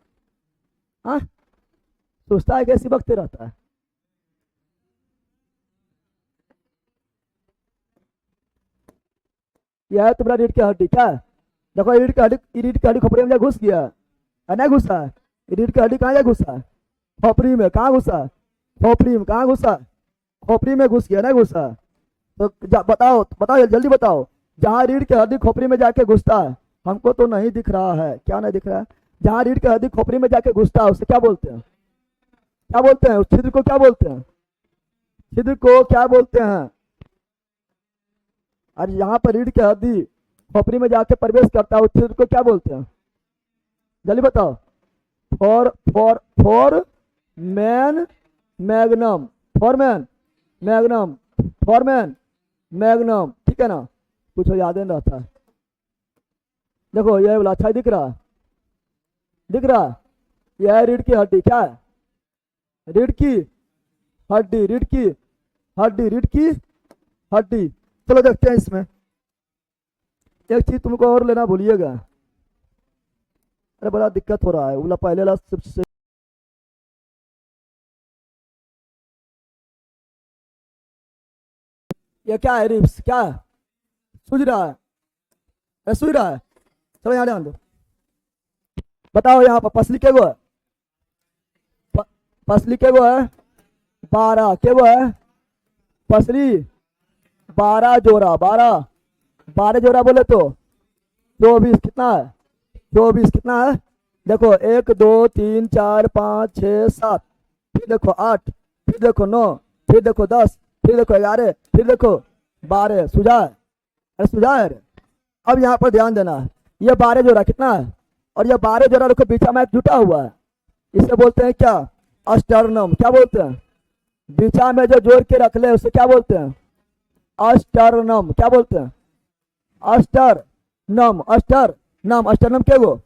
हाँ सोचता है, कैसी वक्त रहता है। यह है तुम्हारा रीढ़ की हड्डी, क्या है? देखो रीढ़ की हड्डी खोपड़ी में जा घुस गया है ना, घुसा है? रीढ़ की हड्डी कहाँ जा घुसा है? खोपड़ी में। कहाँ घुसा है? खोपड़ी में। कहाँ घुसा? खोपड़ी में घुस गया ना, घुसा। तो बताओ बताओ, जल्दी बताओ। जहाँ रीढ़ की हड्डी खोपड़ी में जाके घुसता है, हमको तो नहीं दिख रहा है, क्या नहीं दिख रहा है? जहाँ रीढ़ की हड्डी खोपड़ी में जाके घुसता है उसे क्या बोलते हैं? क्या बोलते हैं उस छिद्र को? क्या बोलते हैं? छिद्र को क्या बोलते हैं? और यहाँ पर रीढ़ की हड्डी खोपड़ी में जाके प्रवेश करता है, उस छिद्र को क्या बोलते हैं? जल्दी बताओ। Foramen magnum. Foramen magnum. Foramen magnum, ठीक है ना? कुछ याद नहीं रहता है। देखो ये वाला अच्छा दिख रहा है, दिख रहा है? यह है रीढ़ की हड्डी, क्या है? रीढ़ की हड्डी, रीढ़ की हड्डी, रीढ़ की हड्डी। चलो देखते हैं इसमें। एक चीज तुमको और लेना भूलिएगा। अरे बड़ा दिक्कत हो रहा है, बोला पहले वाला सबसे। ये क्या है? रिब्स, क्या है? सूझ रहा है? सूझ रहा है? चलो यहाँ ध्यान दो, बताओ यहाँ पर पसली के गो है? पसली के गो है? 12 के गो है पसली? 12 जोड़ा, 12 जोड़ा बोले तो 24, कितना है? 24 कितना है? देखो 1 2 3 4 5 6 7, फिर देखो 8, फिर देखो 9, फिर देखो 10, फिर देखो 11, फिर देखो 12। सुझा है? अरे सुझा है। अब यहाँ पर ध्यान देना, ये 12 जोड़ा कितना है? और ये 12 जोड़ा देखो बीचा में जुटा हुआ है, इसे बोलते हैं क्या? अस्टर्नम। क्या बोलते हैं? बीचा में जो जोड़ के रख ले उसे क्या बोलते हैं? अस्टर्नम। क्या बोलते हैं? अस्टर्नम। अस्टर्नम। अस्टर्नम के गो?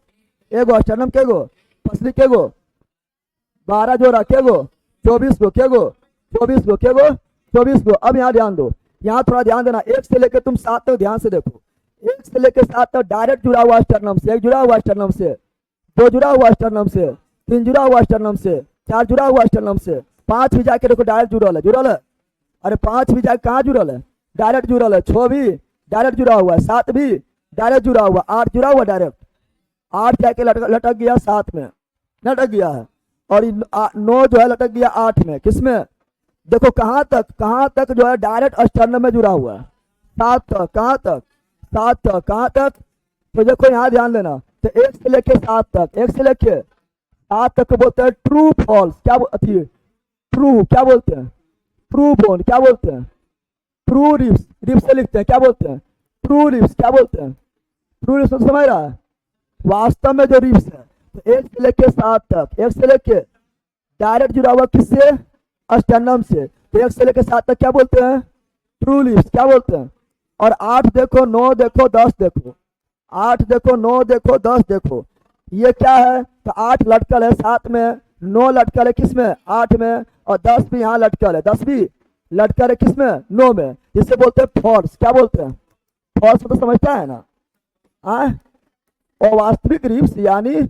एगो। अस्टर्नम के गो? पसली के गो? 12 जोड़ा के गो? 24 गो के गो? 24 गो के गो? 24 गो। अब यहाँ ध्यान दो, यहाँ थोड़ा ध्यान देना। 1 से लेकर तुम 7 तक ध्यान से देखो। 1 से लेकर 7 तक डायरेक्ट जुड़ा हुआ अस्टर्नम से, 1 जुड़ा हुआ अस्टर्नम से, 2 जुड़ा हुआ अस्टर्नम से, 3 जुड़ा हुआ अस्टर्नम से, 4 जुड़ा हुआ अस्टर्नम से, 5 भी जाके देखो डायरेक्ट जुड़ल है, जुड़ल है। अरे 5 भी जाके कहाँ जुड़ल है? डायरेक्ट जुड़ल है। 6 भी डायरेक्ट जुड़ा हुआ है, 7 भी डायरेक्ट जुड़ा हुआ, 8 जुड़ा हुआ डायरेक्ट, 8 जाके लटक गया 7 में, लटक गया है। और 9 जो है लटक गया 8 में। किसमें? देखो कहाँ तक जो है डायरेक्ट अस्टर्नम में जुड़ा हुआ है? 7 तक। कहाँ तक? 7 तक। कहाँ तक? तो देखो यहाँ ध्यान देना, तो 1 से लेके 7 तक, 1 से लेके 7 तक बोलते हैं ट्रू फॉल्स। क्या अथी? ट्रू। क्या बोलते हैं? True bone. क्या बोलते हैं? True ribs. रिब्स से लिखते हैं, क्या बोलते हैं? True ribs. क्या बोलते हैं? True ribs. समझ रहा है? वास्तव में जो रिब्स है, तो 1 से लेके 7 तक, 1 से लेके डायरेक्ट जुड़ा हुआ किससे? अस्टर्नम से। तो 1 से लेके 7 तक क्या बोलते हैं? True ribs. क्या बोलते हैं? और 8 देखो, 9 देखो, 10 देखो, 8 देखो, 9 देखो, 10 देखो, ये क्या है? तो 8 लटकल है 7 में, 9 लटकल है किसमें? 8 में, और 10 भी यहाँ लटकल है, 10 भी लटकल है किसमें? 9 में। जिसे बोलते हैं फॉर्स। क्या बोलते हैं? फॉर्स तो समझता है ना? और वास्तविक रिब्स यानी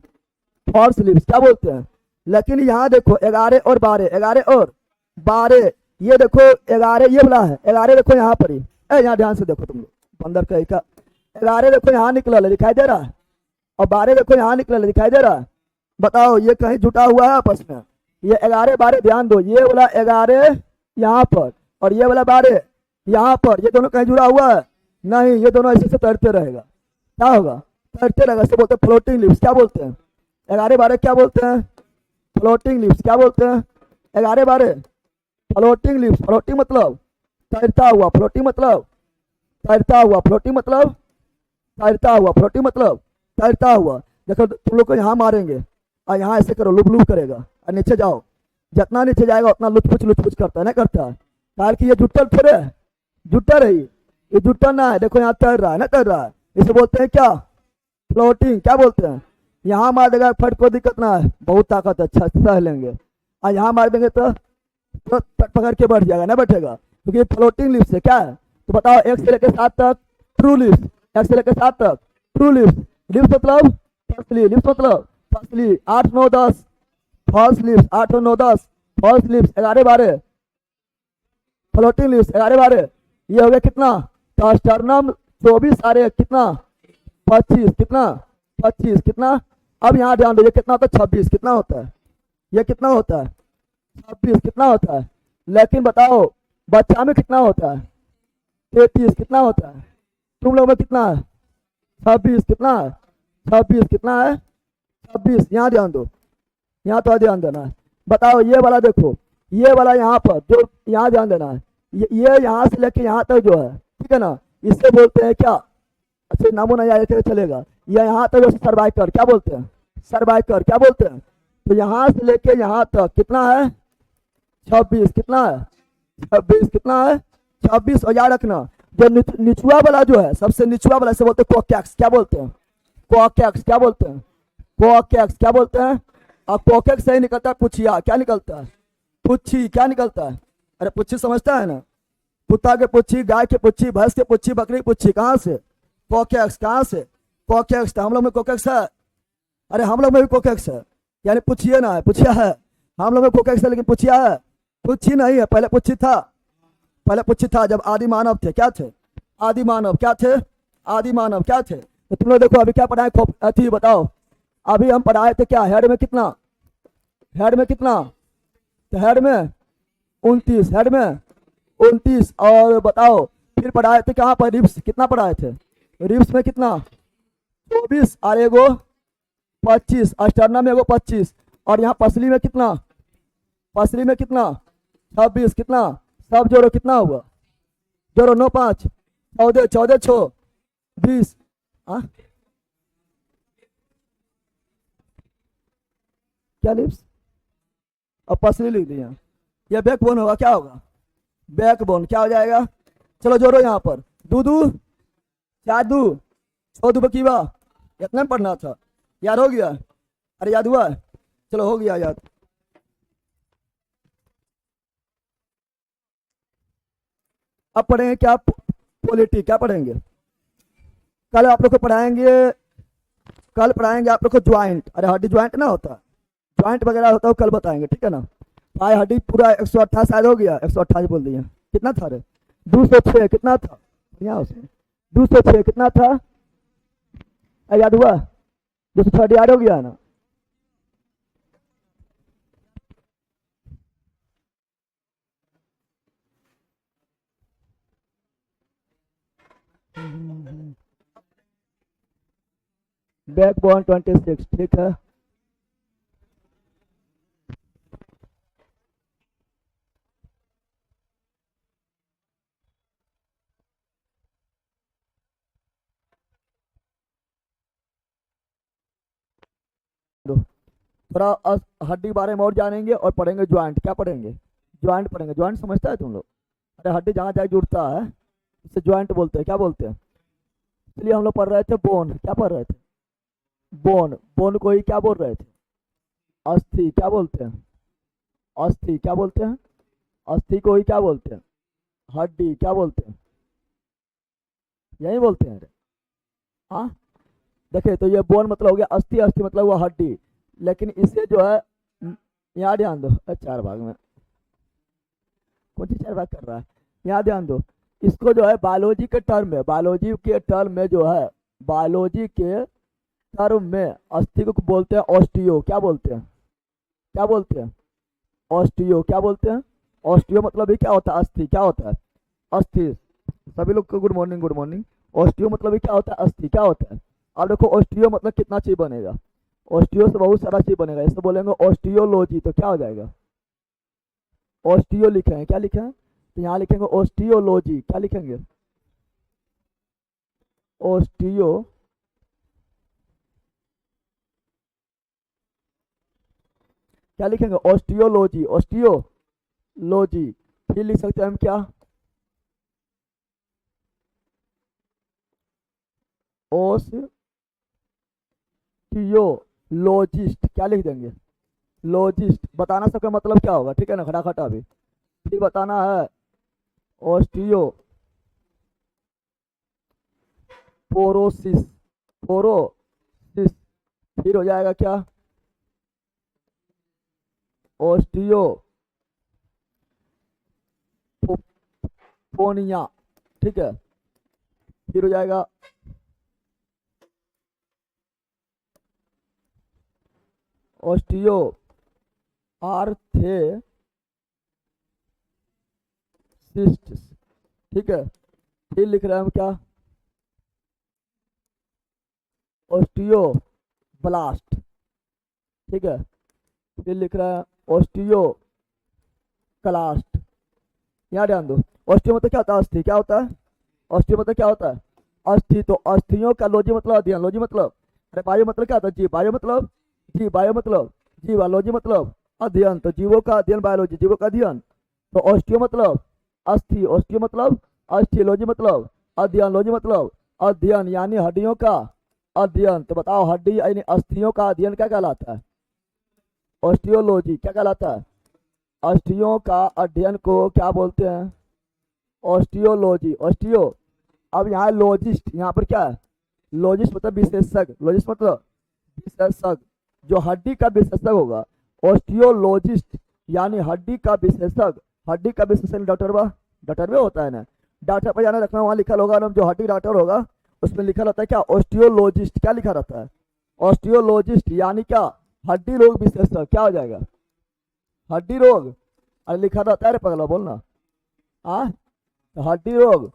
फॉर्स रिब्स क्या बोलते हैं? लेकिन यहाँ देखो 11 और 12, 11 और 12, ये देखो 11 ये वाला है, 11 देखो यहाँ पर ही, यहाँ ध्यान से देखो तुम लोग अंदर का 11 देखो यहाँ निकला है, दिखाई दे रहा है? और 12 देखो यहाँ निकला है, दिखाई दे रहा है? बताओ ये कहीं जुटा हुआ है आपस में? ये 11-12 ध्यान दो, ये वाला 11 यहाँ पर और ये वाला 12 यहाँ पर, ये दोनों कहीं जुड़ा हुआ है नहीं, ये दोनों ऐसे से तैरते रहेगा। क्या होगा? तैरते रहेगा, इसे बोलते हैं फ्लोटिंग लिप्स। क्या बोलते हैं? 11-12 क्या बोलते हैं? Floating lips. क्या बोलते हैं? 11-12 फ्लोटिंग लिप्स। फ्लोटिंग मतलब तैरता हुआ, फ्लोटिंग मतलब तैरता हुआ, फ्लोटिंग मतलब तैरता हुआ, फ्लोटिंग मतलब तैरता हुआ। देखो तुम लोग को यहाँ मारेंगे और यहाँ ऐसे करो, लुप लुप करेगा और नीचे जाओ, जितना नीचे जाएगा उतना लुच करता है, नहीं करता है? कारण कि ये जुट्टर थोड़े है, जुट्टर है ये जुट्टर ना है। देखो यहाँ तैर रहा है ना, तैर रहा है, इसे बोलते हैं क्या? फ्लोटिंग। क्या बोलते हैं? यहाँ मार देगा फट, कोई दिक्कत ना है, बहुत ताकत है, अच्छा सह लेंगे। और यहाँ मार देंगे तो पकड़ के बैठ जाएगा, ना बैठेगा, क्योंकि फ्लोटिंग लिप्स है। क्या है? तो बताओ 1 से लेकर 7 तक ट्रू लिप्स, 1 से लेकर 7 तक ट्रू लिप्स। लिप्स मतलब फर्स्टली, लिप्स मतलब firstly. 8, 9, 10 false ribs, 8, 9, 10 false ribs. 11-12 floating ribs. 11-12 ये हो गया कितना? तो स्टर्नम 24 आ रहे कितना? 25 कितना? 25 कितना? अब यहाँ ध्यान दो, ये कितना होता है? 26 कितना होता है? ये कितना होता है? 26 कितना होता है? लेकिन बताओ बच्चा में कितना होता है? 33 कितना होता है? तुम लोग में कितना है? 26 कितना है? 26 कितना है? 26। यहाँ ध्यान दो, यहाँ तो ध्यान देना है। बताओ ये वाला देखो, ये वाला यहाँ पर जो, यहाँ ध्यान देना है, ये यहाँ से लेके यहाँ तक जो है, ठीक है ना, इससे बोलते हैं क्या? अच्छे नामो नहीं आया चलेगा। ये यहाँ तक जो सर्वाइकर, क्या बोलते हैं? सर्वाइकर। क्या बोलते हैं? तो यहाँ से लेके यहाँ तक कितना है? 26 कितना है? 26 कितना है? 26। और याद रखना जो निचुआ वाला जो है, सबसे निचुआ वाला से बोलते हैं कोकैक्स। क्या बोलते हैं? कोकैक्स। क्या बोलते हैं? कोकैक्स। क्या बोलते हैं? और कोकैक्स से ही निकलता है पुछिया। क्या निकलता है? पुच्छी। क्या निकलता है? अरे पुच्छी समझता है ना, कुत्ता के पुच्छी, गाय के पुच्छी, भैंस के पुच्छी, बकरी की पुच्छी। कहाँ से? कोकैक्स। कहाँ से? कोकैक्स। हम लोग में कोकैक्स है। अरे हम लोग में भी कोकैक्स है, यानी पुछिए ना है, पुछिया है। हम लोग में कोकैक्स है लेकिन पुछिया है, पुच्छी नहीं है। पहले पुच्छी था, पहले पुच्छी था जब आदि मानव थे। क्या थे? आदि मानव। क्या थे? आदि मानव। क्या थे? तो तुम लोग देखो अभी क्या पढ़ाए, अथी बताओ, अभी हम पढ़ाए थे क्या? हेड में कितना? हेड में कितना? तो हेड में 29, हेड में 29। और बताओ फिर पढ़ाए थे कहाँ पर? रिब्स। कितना पढ़ाए थे? रिब्स में कितना? 24 और एगो 25, अस्टर्नम में एगो 25। और यहाँ पसली में कितना? पसली में कितना? 26 कितना? सब जोड़ो कितना हुआ? जोड़ो 9, 5, 14, 14, 6, 20। क्या लिप्स और पसली लिख दिया। ये बैक बोन होगा। क्या होगा? Back bone. क्या हो जाएगा? चलो जोड़ो यहाँ पर, 2, 2, 4, 2, 14 बकीवा। इतना पढ़ना था, याद हो गया? अरे याद हुआ? चलो हो गया याद। अब पढ़ेंगे क्या? पॉलिटी। क्या पढ़ेंगे? कल आप लोग को पढ़ाएंगे, कल पढ़ाएंगे आप लोग को ज्वाइंट। अरे हड्डी ज्वाइंट ना होता, ज्वाइंट वगैरह होता है, कल बताएंगे, ठीक है ना। पाए हड्डी पूरा 128 शायद हो गया, 128 बोल दिया। कितना था रे? 206 कितना था? यहाँ उसमें 206 कितना था? याद हुआ? 206 याद हो गया ना? बैकबोन 26, ठीक है। थोड़ा हड्डी बारे में और जानेंगे और पढ़ेंगे ज्वाइंट। क्या पढ़ेंगे? ज्वाइंट पढ़ेंगे। ज्वाइंट समझता है तुम लोग? अरे हड्डी जहाँ जहाँ जुड़ता है इसे ज्वाइंट बोलते हैं। क्या बोलते हैं? इसलिए हम लोग पढ़ रहे थे बोन। क्या पढ़ रहे थे? बोन। बोन को ही क्या बोल रहे थे? अस्थि। क्या बोलते हैं? अस्थि। क्या बोलते हैं? अस्थि को ही क्या बोलते हैं? हड्डी। क्या बोलते हैं? यही बोलते हैं। हाँ देखिए, तो ये बोन मतलब हो गया अस्थि, अस्थि मतलब हुआ हड्डी। लेकिन इसे जो है, यहाँ ध्यान दो, 4 भाग में कौन सी 4 भाग कर रहा है? यहाँ ध्यान दो, इसको जो है बायोलॉजी के टर्म में, बायोलॉजी के टर्म में जो है, बायोलॉजी के टर्म में अस्थि को बोलते हैं ऑस्टियो। क्या बोलते हैं? क्या बोलते हैं? ऑस्टियो क्या बोलते हैं? ऑस्टियो मतलब ये क्या होता है? अस्थि। क्या होता है? अस्थि। सभी लोग को good morning, good morning. Osteo मतलब ये क्या होता है? अस्थि। क्या होता है? अब देखो ऑस्टियो मतलब कितना चीज बनेगा, ऑस्टियो से बहुत सारा चीज बनेगा। इससे बोलेंगे ऑस्टियोलॉजी, तो क्या हो जाएगा? ऑस्टियो लिखे हैं, क्या लिखे हैं? तो यहाँ लिखेंगे ऑस्टियोलॉजी। क्या लिखेंगे? ऑस्टियो, क्या लिखेंगे? Osteology, osteology. फिर लिख सकते हैं हम क्या? ऑस्टियोलॉजिस्ट। क्या लिख देंगे? लॉजिस्ट। बताना सबका मतलब क्या होगा, ठीक है ना, खटाखटा भी। फिर बताना है ऑस्टियो पोरोसिस, पोरोसिस। फिर हो जाएगा क्या? ऑस्टियो पोनिया, ठीक है। फिर हो जाएगा ऑस्टियो आर्थेसिस, ठीक है। फिर लिख रहे हैं हम क्या? ऑस्टियो ब्लास्ट, ठीक है। फिर लिख रहे हैं ऑस्टियो क्लास्ट। यहाँ ध्यान दो, ऑस्टियो मतलब क्या होता है? अस्थि। क्या होता है? ऑस्टियो मतलब क्या होता है? अस्थि। तो अस्थियों का लॉजी मतलब अध्ययन, लॉजी मतलब, अरे बायो मतलब क्या होता है? जीव। बायो मतलब जीव, बायो मतलब जीव, लॉजी मतलब अध्ययन। तो जीवों का अध्ययन बायोलॉजी, जीवों का अध्ययन। तो ऑस्टियो मतलब अस्थि, ऑस्टियो मतलब अस्थि, लॉजी मतलब अध्ययन, लॉजी मतलब अध्ययन, यानी हड्डियों का अध्ययन। तो बताओ हड्डी यानी अस्थियों का अध्ययन क्या कहलाता है? ऑस्टियोलॉजी। क्या कहलाता है? अस्थियों का अध्ययन को क्या बोलते हैं? Osteology, osteo. अब यहाँ लॉजिस्ट, यहाँ पर क्या है? लॉजिस्ट मतलब विशेषज्ञ, लॉजिस्ट मतलब विशेषज्ञ, जो हड्डी का विशेषज्ञ होगा। ऑस्टियोलॉजिस्ट यानी हड्डी का विशेषज्ञ। हड्डी का विशेषज्ञ डॉक्टर बा, डॉक्टर में होता है ना, डॉक्टर पर जाना रखना, वहाँ लिखा होगा ना, जो हड्डी डॉक्टर होगा उसमें लिखा रहता है क्या? ऑस्टियोलॉजिस्ट। क्या लिखा रहता है? ऑस्टियोलॉजिस्ट यानी क्या? हड्डी रोग विशेषज्ञ। क्या हो जाएगा? हड्डी रोग। अरे लिखा रहता है रे पगला, बोलना। हाँ, तो हड्डी रोग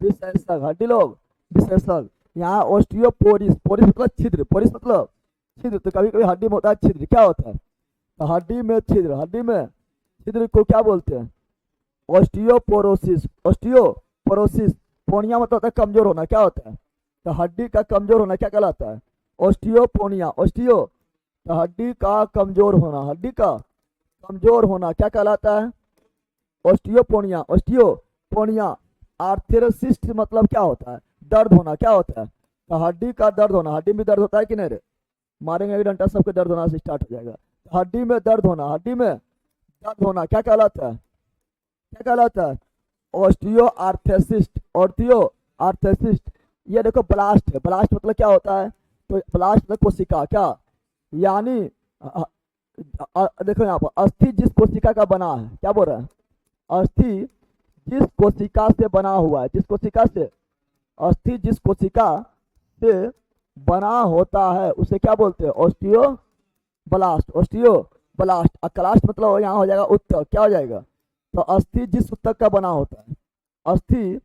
विशेषज्ञ, हड्डी रोग विशेषज्ञ। यहाँ ऑस्टियोपोरिस, पोरिस मतलब छिद्र, पोरिस मतलब छिद्र। तो कभी कभी हड्डी में होता है छिद्र। क्या होता है? तो हड्डी में छिद्र, हड्डी में छिद्र को क्या बोलते हैं? Osteoporosis, osteoporosis. पोनिया मतलब होता है कमजोर होना। क्या होता है? तो हड्डी का कमजोर होना क्या कहलाता है? ऑस्टियोपोनिया, ऑस्टियो। तो हड्डी का कमजोर होना, हड्डी का कमजोर होना क्या कहलाता है? ऑस्टियोपोनिया, ऑस्टियोपोनिया। आर्थेरोसिस मतलब क्या होता है? दर्द होना। क्या होता है? तो हड्डी का दर्द होना। हड्डी में दर्द होता है कि नहीं रे? मारेंगे एक डंडा सबके दर्द होना से स्टार्ट हो जाएगा। तो हड्डी में दर्द होना, हड्डी में दर्द होना क्या कहलाता है? क्या कहलाता है? Osteoarthritis, osteoarthritis. ये देखो ब्लास्ट है, ब्लास्ट मतलब क्या होता है? तो ब्लास्ट मतलब कोशिका। क्या यानी देखो यहाँ पर अस्थि जिस कोशिका का बना है, क्या बोल रहा है? अस्थि जिस कोशिका से बना हुआ है, जिस कोशिका से, अस्थि जिस कोशिका से बना होता है उसे क्या बोलते हैं? Osteoblast, osteoblast. Clast मतलब यहाँ हो जाएगा उत्तक। क्या हो जाएगा? तो अस्थि जिस उत्तक का बना होता है, अस्थि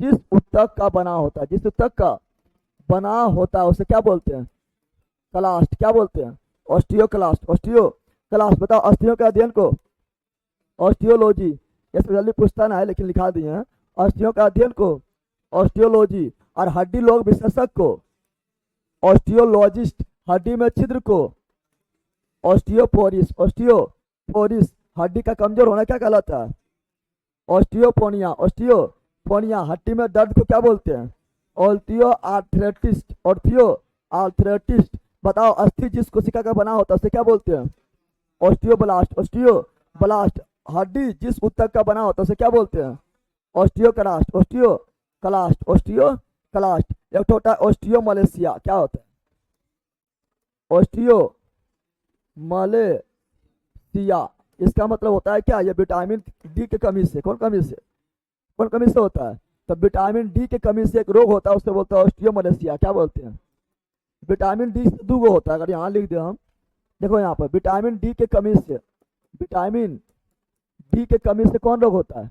जिस उत्तक का बना होता है, जिस उत्तक का बना होता है उसे क्या बोलते हैं? क्लास्ट। क्या बोलते हैं? Osteoclast, osteoclast. बताओ अस्थियों के अध्ययन को ऑस्टियोलॉजी। ये सब जल्दी पूछता ना है लेकिन लिखा दिए हैं। अस्थियों का अध्ययन को ऑस्टियोलॉजी, और हड्डी लोग विशेषज्ञ को ऑस्टियोलॉजिस्ट, हड्डी में छिद्र को ऑस्टियोपोरिस, ऑस्टियोपोरिस। हड्डी का कमजोर होना क्या कहलाता है? ऑस्टियोपोनिया, ऑस्टियोपोनिया। हड्डी में दर्द को क्या बोलते हैं? Osteo arthritis, osteo arthritis. बताओ अस्थि जिस कोशिका का बना होता है उसे क्या बोलते हैं? Osteoblast, osteoblast. हड्डी जिस उत्तक का बना होता है उसे क्या बोलते हैं? Osteoclast, osteoclast, osteoclast. एक तो होता है ऑस्टियो मलेशिया। क्या होता है? Osteo Malaysia. इसका मतलब होता है क्या? ये विटामिन डी की कमी से, कौन कमी से, कौन कमी से होता है? तो विटामिन डी की कमी से एक रोग होता है, उससे बोलते हैं ऑस्टियो मलेशिया। क्या बोलते हैं? विटामिन डी से 2 होता है, अगर यहाँ लिख दे हम, देखो यहाँ पर विटामिन डी की कमी से, विटामिन डी के कमी से कौन रोग होता है?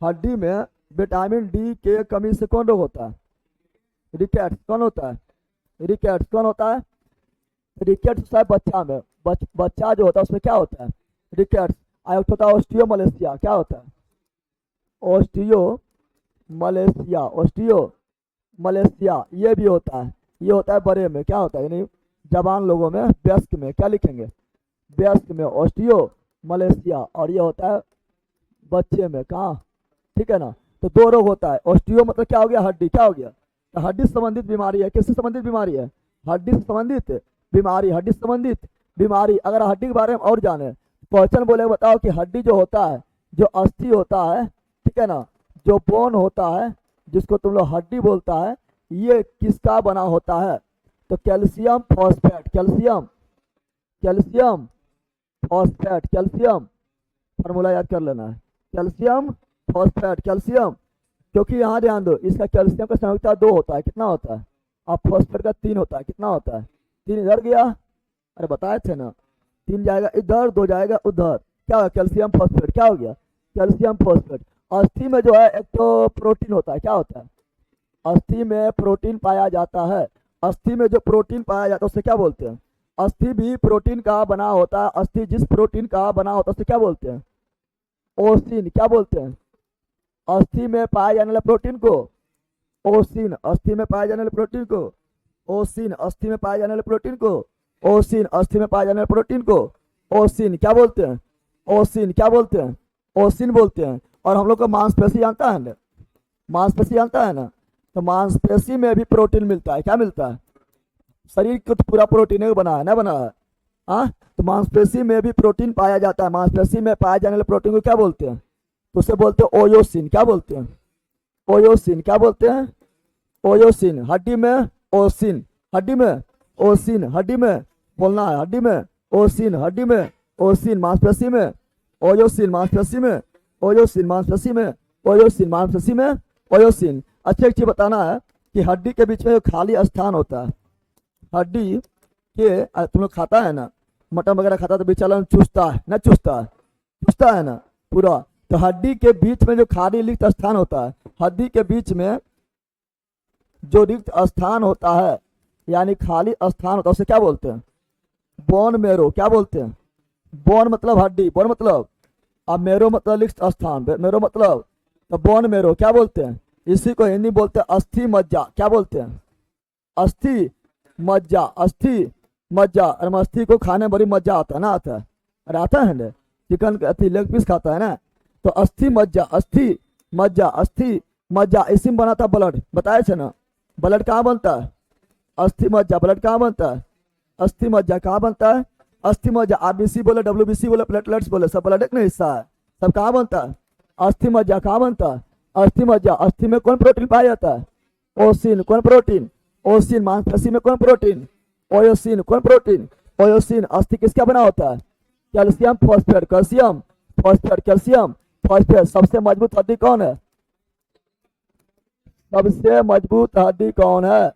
हड्डी में विटामिन डी के कमी से कौन रोग होता है? रिकेट्स कौन होता है? रिकेट्स कौन होता है? रिकेट्स होता है बच्चा में, बच्चा जो होता है उसमें क्या होता है? रिकेट्स। एक होता है ऑस्टियो मलेशिया, क्या होता है? ऑस्टियो मलेशिया, ऑस्टियो मलेशिया ये भी होता है। ये होता है बड़े में, क्या होता है यानी जवान लोगों में, वयस्क में, क्या लिखेंगे? वयस्क में ऑस्टियो मलेशिया। और ये होता है बच्चे में, कहाँ? ठीक है ना। तो दो रोग होता है। ऑस्टियो मतलब क्या हो गया? हड्डी, क्या हो गया? तो हड्डी से संबंधित बीमारी है। किससे संबंधित बीमारी है? हड्डी से संबंधित बीमारी, हड्डी से संबंधित बीमारी। अगर हड्डी के बारे में और जाने, क्वेश्चन बोले बताओ कि हड्डी जो होता है, जो अस्थि होता है, ठीक है ना, जो बोन होता है, जिसको तुम लोग हड्डी बोलता है, ये किसका बना होता है? तो calcium phosphate, calcium calcium phosphate, calcium formula याद कर लेना है, कैल्शियम फॉस्फेट, कैल्शियम। क्योंकि यहाँ ध्यान दो, इसका कैल्शियम का संयुक्ता 2 होता है, कितना होता है? और फॉस्फेट का 3 होता है, कितना होता है? 3 इधर गया, अरे बताए थे ना, 3 जाएगा इधर, 2 जाएगा उधर, क्या होगा? कैल्शियम फॉस्फेट, क्या हो गया? Calcium phosphate. अस्थि में जो है एक तो प्रोटीन होता है, क्या होता है? अस्थि में प्रोटीन पाया जाता है। अस्थि में जो प्रोटीन पाया जाता है उसे क्या बोलते हैं? अस्थि भी प्रोटीन का बना होता है। अस्थि जिस प्रोटीन का बना होता है उसे क्या बोलते हैं? ओसिन, क्या बोलते हैं? अस्थि में पाए जाने वाले प्रोटीन को ओसिन, अस्थि में पाए जाने वाले प्रोटीन को ओसिन, अस्थि में पाए जाने वाले प्रोटीन को ओसिन, अस्थि में पाए जाने वाले प्रोटीन को ओसिन क्या बोलते हैं? ओसिन क्या बोलते हैं? ओसिन बोलते हैं। और हम लोग को मांसपेशी जानता है ना, मांसपेशी जानता है ना, तो मांसपेशी में भी प्रोटीन मिलता है। क्या मिलता है? शरीर को तो पूरा प्रोटीन ही बना है ना, बना है। हाँ, तो मांसपेशी में भी प्रोटीन पाया जाता है। मांसपेशी में पाए जाने वाले प्रोटीन को क्या बोलते हैं? तो उसे बोलते हैं ओयोसिन, क्या बोलते हैं? ओयोसिन, क्या बोलते हैं? ओयोसिन। हड्डी में ओसिन, हड्डी में ओसिन, हड्डी में बोलना है, हड्डी में ओसिन, हड्डी में ओसिन, मांसपेशी में ओयोसिन, मांसपेशी में ओयोसिन, मांसपेशी में ओयोसिन, मांसपेशी में ओयोसिन। अच्छे अच्छी बताना है कि हड्डी के बीच में खाली स्थान होता है, हड्डी के, तुम लोग खाता है ना, मटन वगैरह खाता है तो बेचारा चूसता है ना, चूसता है, चूसता है ना पूरा। तो हड्डी के बीच में जो खाली रिक्त स्थान होता है, हड्डी के बीच में जो रिक्त स्थान होता है यानी खाली स्थान होता है उसे क्या बोलते हैं? बोन मेरो, क्या बोलते हैं? बोन मतलब हड्डी, बोन मतलब, अब मेरो मतलब रिक्त स्थान, मेरो मतलब, तो बोन मेरो क्या बोलते हैं? इसी को हिंदी बोलते हैं अस्थि मज्जा, क्या बोलते हैं? अस्थि मज्जा, अस्थि मज्जा। अरे अस्थि को खाने में बड़ी मजा आता है ना, आता है, अरे आता है ना, चिकन अथी लेग पीस खाता है ना, तो अस्थि मज्जा, अस्थि मज्जा, अस्थि मज्जा। इसी में बना था ब्लड, बताए थे ना, ब्लड कहाँ बनता है? अस्थि मज्जा। ब्लड कहाँ बनता है? अस्थि मज्जा। कहाँ बनता है? अस्थि मज्जा। आरबीसी बोले, डब्ल्यूबीसी बोले, प्लेटलेट्स बोले, सब ब्लड एक ना हिस्सा है, सब कहाँ बनता है? अस्थि मज्जा। कहाँ बनता है? अस्थि मज्जा। अस्थि में कौन प्रोटीन पाया जाता है? ओसिन। कौन प्रोटीन? ओसिन। मांसपेशी में कौन प्रोटीन? ओयोसिन। कौन प्रोटीन? ओयोसिन। अस्थि किसका बना होता है? Calcium phosphate, calcium phosphate, calcium phosphate. सबसे मजबूत हड्डी कौन है? सबसे मजबूत हड्डी कौन है?